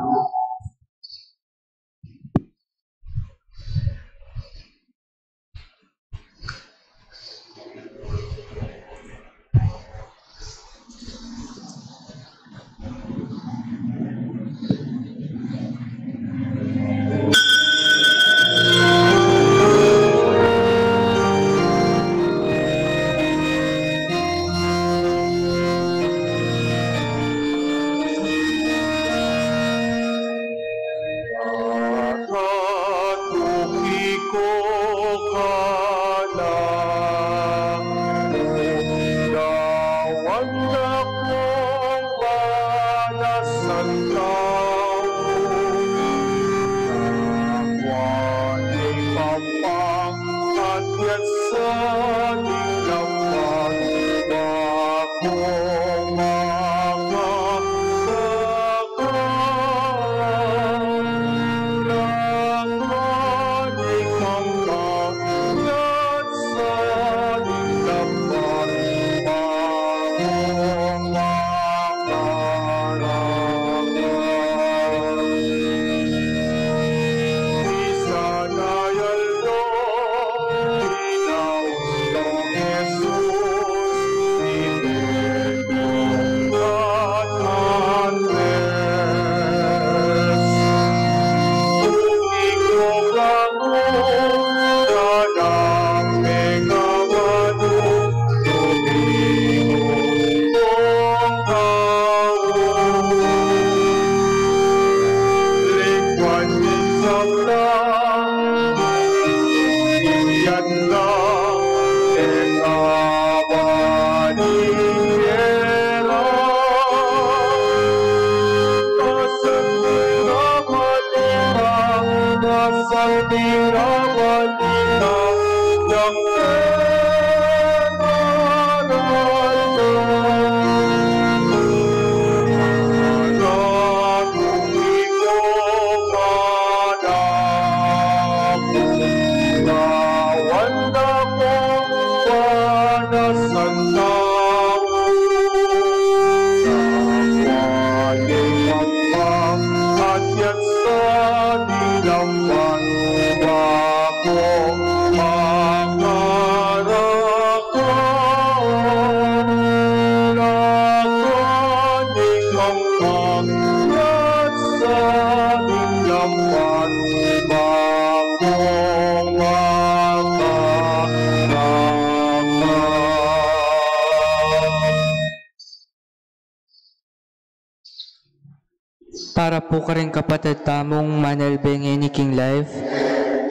po ka rin kapatid tamong manalbenge ni King Life,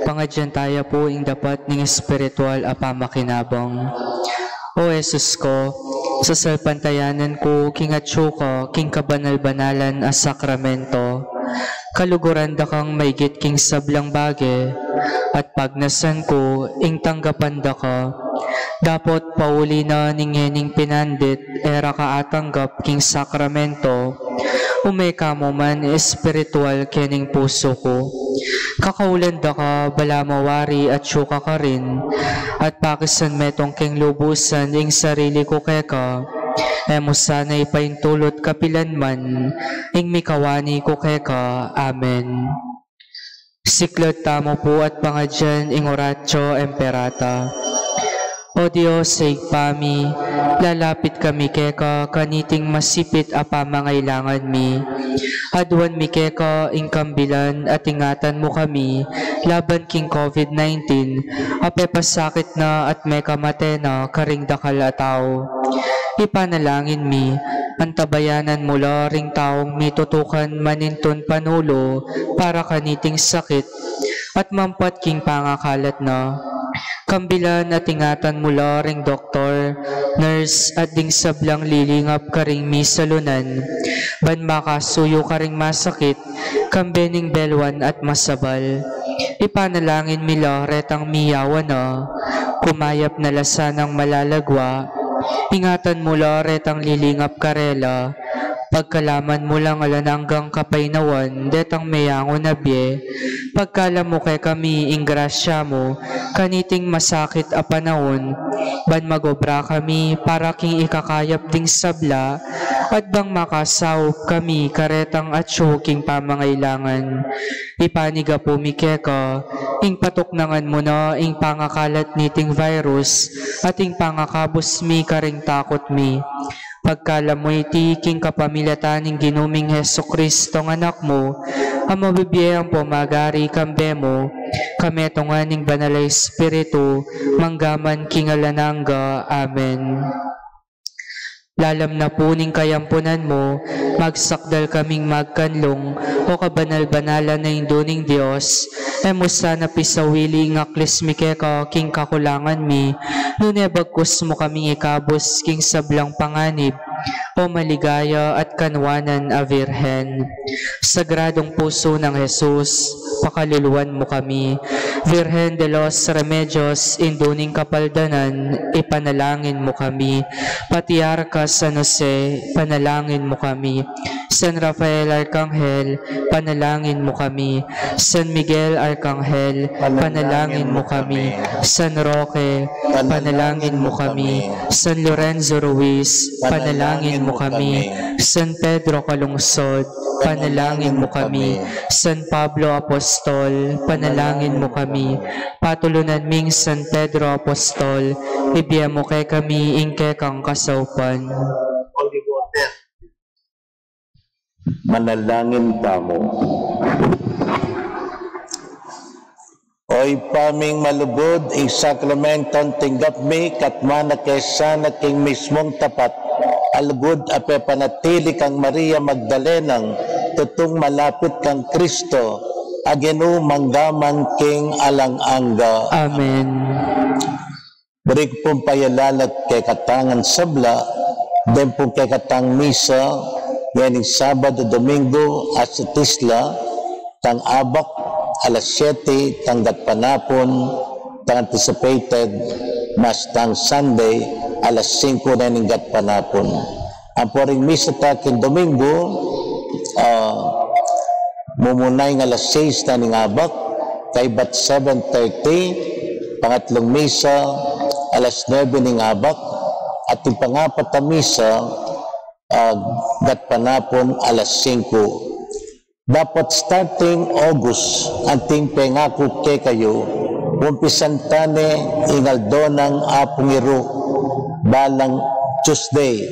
pangadyan tayo po ing dapat ning espiritual apamakinabang. O Jesus ko, sa salpantayanan ko, king atsuka, king kabanal-banalan as sakramento, kaluguran da kang maigit king sablang bage, at pagnasan ko, ing tanggapan da ka, dapat pauli na ningening pinandit, era ka atanggap king sakramento, umeka mo man espiritual kening puso ko. Kakaulan da ka, bala mawari at syuka ka rin, at pakisan metong king lubusan ing sarili ko keka, emo sana'y paintulot kapilanman, ing mikawani ko keka. Amen. Siklot tamo po at pangadyan ing oratio emperata. O Diyos, sa igpami, lalapit kami keka, kaniting masipit apa mangailangan mi. Adwan mi keka, ing kambilan at ingatan mo kami, laban king COVID-19, ape pasakit na at may kamatena, karing dakal ataw. Ipanalangin mi, antabayanan mula ring taong mitutukan maninton panulo, para kaniting sakit, at mampat king pangakalat na. Kambilan at ingatan mula ring doktor, nurse at ding sablang lilingap karing misalunan, ban makasuyo karing masakit, kambening belwan at masabal. Ipanalangin mila retang miyawan na, kumayap na lasanang malalagwa, ingatan mula retang lilingap karela, pagkalaman mo lang alananggang kapainawan, detang mayango na bie, pagkalam mo kay kami ing grasya mo, kaniting masakit a panahon, ban magobra kami para king ikakayap ding sabla, at bang makasawop kami karetang at syuking pamangailangan. Ipaniga po mi keka, ing patuknangan mo na ing pangakalat niting virus, at ing pangakabos mi karing takot mi. Pagkala mo iti king kapamilataning ginuming Heso Kristo ng anak mo, ang mabibiyayang pomagari kambe mo, kametonganing banalay espiritu, manggaman king alanangga. Amen. Lalam na puning kayampunan mo, magsakdal kaming magkanlong, o kabanal-banalan na induning Diyos, emusta na pisawili ngaklis mi keka king kakulangan mi, nunebagkus mo kaming ikabos king sablang panganib, o maligaya at kanwanan a Virhen. Sagradong puso ng Jesus, pakaluluwan mo kami. Virhen de los Remedios, induning kapaldanan, ipanalangin mo kami. Patriarca San Jose, panalangin mo kami. San Rafael Arcangel, panalangin mo kami. San Miguel Arcangel, panalangin mo kami. San Roque, panalangin mo kami. San Lorenzo Ruiz, panalangin mo kami. San Pedro Calungsod, panalangin mo kami. San Pablo Apostol, panalangin mo kami. Patulunan ming San Pedro Apostol, ibiya mo kay kami ingke kang kasaupan. Manalangin pa mo. Oy paming malubod, ing sakramenton tinggap mi, katmana kesa na king mismong tapat, alugod ape panatili kang Maria Magdalenang, tutong malapit kang Kristo, agenu manggaman king alang-angga. Amen. Beri pong payalalag kay katangan sabla, den pong kay katang misa, ngayon Sabado, Domingo, at sa Tisla, tang abak, alas 7, tang datpanapon, tang anticipated, mas tang Sunday, alas 5 na ning datpanapon. Ang poring misa takin Domingo, mumunay ng alas 6 na ning abak, kay bat 7:30, pangatlong misa, alas 9 ning abak, at yung pangapat na misa, datpanapon alas 5. Dapat starting August, anting pengako ke kayo, umpisan tane ingaldo ng apungiro, balang Tuesday.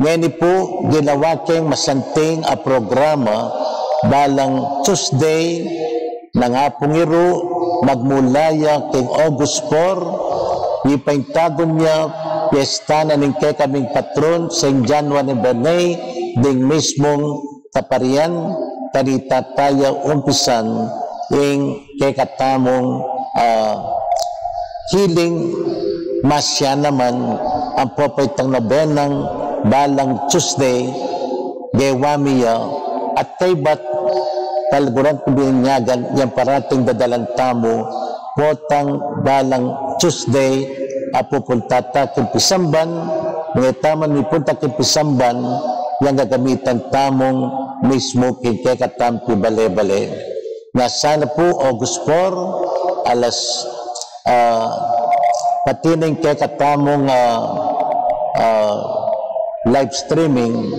Ngayon po, ginawa keng masanting a programa, balang Tuesday, ng apungiro, magmulaya keng August 4, ipaintagon niya, piyesta na ning kaming patron, St. John Juan Bernay, ding mismong Taparian, tanita tayo umpisan ing kay katamong healing masya naman ang popaytang nobenang balang Tuesday gewamiya at kay bat talguran kubinyagan yang parating dadalang tamo potang balang Tuesday apupuntata kimpisamban mga taman mipunta kimpisamban yang gagamitan tamong mismo kay katampi bale-bale na sana po August 4 alas patining kay katamong live streaming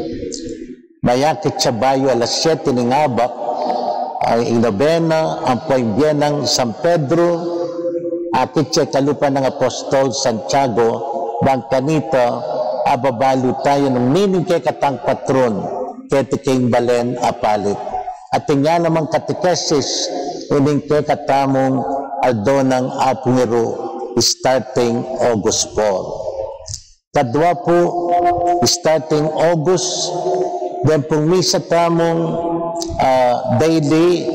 mayakit sa bayo alas 7 ng abak ay inobena ang poimbiyanang San Pedro akit sa kalupa ng Apostol Santiago Bangkanita ababalo tayo ng mining kay katang patron kay tiking balen apalit at nga namang katikesis ining kay katamong aldonang apungero starting August 4 kadwa po starting August then pong misa tamong daily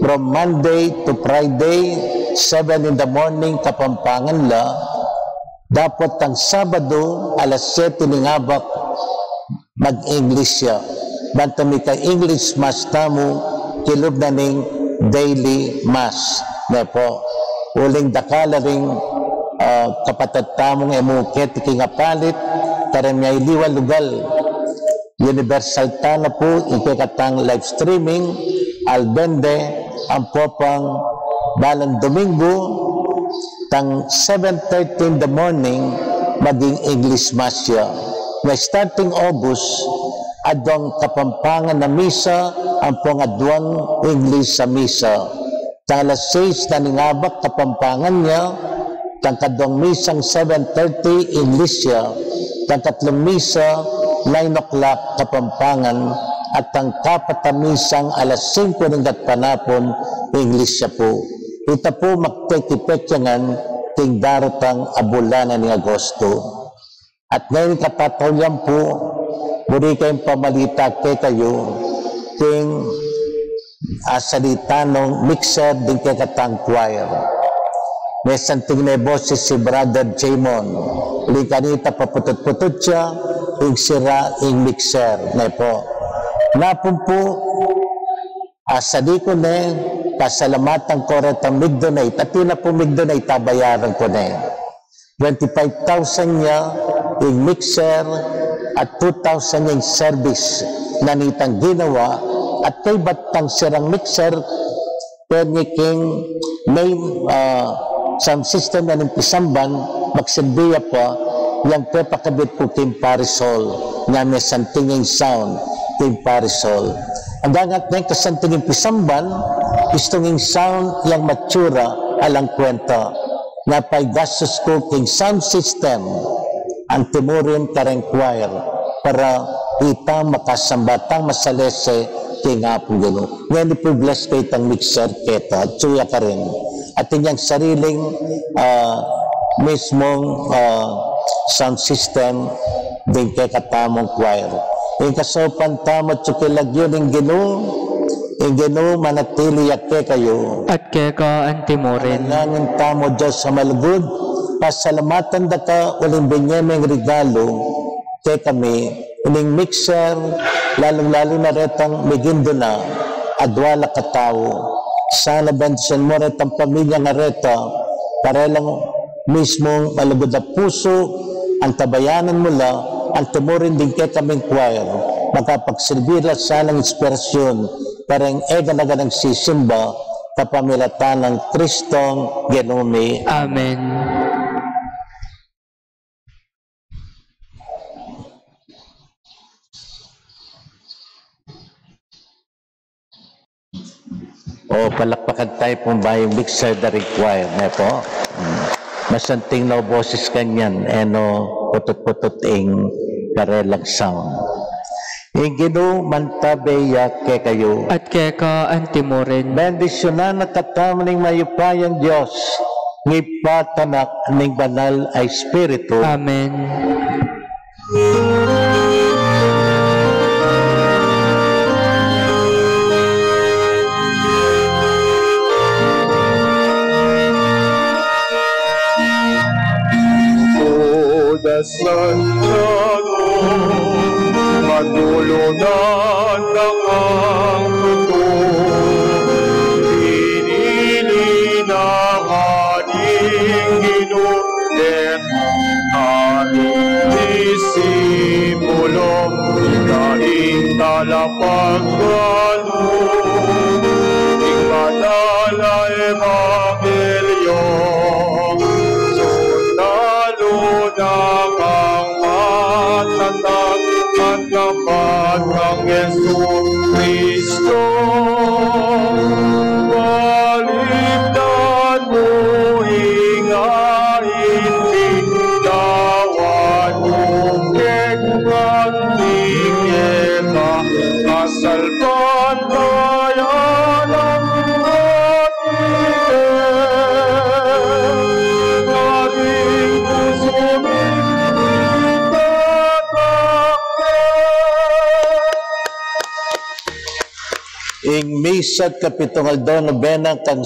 from Monday to Friday 7 in the morning kapampangan la dapat ang Sabado alas 7 ng abak mag-English siya bantami ka English Mass tamo kilob na ning daily Mass na po uling dakala ring kapatid tamong emukit king apalit karam niya iliwa lugal universal tana po ikikatang live streaming albende ang popang balang Domingo tang 7:30 in the morning maging English Mass siya na starting August adwang kapampangan na misa ang pangadwang English sa misa tang alas 6 na ningabak kapampangan niya tang kadwang misang 7:30 English siya tang tatlong misa 9 o'clock kapampangan at ang kapatamisang alas 5 ng panapon English siya po. Ito po magtekipetyangan ting darotang abulanan ni Agosto. At ngayon katatawyan po, muli kayong pamalita kayo ting asalitanong mixer din kay katang choir. May santing na boses si Brother Jaymon. Uli kanita paputut-putut siya, ing sira, ing mixer. Na po. Napon po, asali ko na pasalamatan ko rin ang midnight. At yun na po midnight, tabayaran ko na 25,000 niya ing mixer at 2,000 yung service na nitang ginawa at kay batang sirang mixer pwede king may sound system na ng pisamban magsilbiya pa yung pepakabit po king parisol nga may santingin sound king parisol ang dangat na yung kasantingin pisamban istonging sound yung matura alang kwenta na pa'y gastos ko king sound system ang timurin kareng choir para ita makasambatang masalese king apong gano'n. Ngayon po bless kayo itang mixer keta at suya ka rin. At inyang sariling mismong sound system din kay katamong choir. Yung kasopan tamot sukilag yun yung gino manatili yake kayo. At keka antimorin. Nangin tamo Diyos sa malugod. Pasalamatan da ka uling binyemeng regalo kay kami. Uling mixer, lalong-lalo na retang migindo na adwala ka tao. Sana bensin mo retang pamilya nga reta para lang mismong malugod na puso ang tabayanan mo la ang tumurin din kay kaming choir makapagsilbira sanang inspirasyon parang ega-naga ng sisimba kapamilatan ng Kristong Genome. Amen. O palakpakan tayo pong bayong mixer na required na po. Masanting na boses kanyan putut-putut ing karelang sound. Ingino mantabeya ke kayo. At keka antimorin. Bendisyonan at katamaning mayupayang Diyos ngipatanak ning banal ay Espiritu. Amen. Nazaret, ating disipulo, daing talapagkalo, banal na Ebanghelyo, sundalo na kang matatag at kapag ng Yesus Kristo. Baligtad mo, hingain, tinggawan mo, kekang tingeka, kasalban kaya ng ing misat kapitong aldaw nobena kang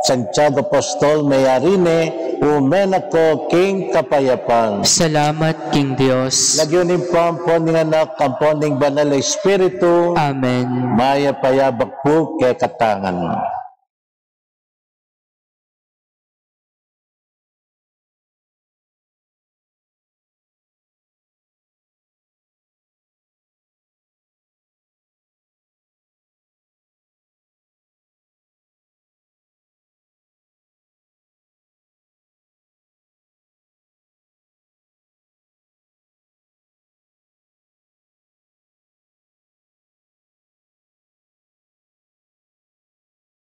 Santiago Apostol mayarine umena ko king kapayapan. Salamat king Dios. Nagyunin po ang poning anak, ang poning banal na Espiritu. Amen. Maya payabak po kay katangan.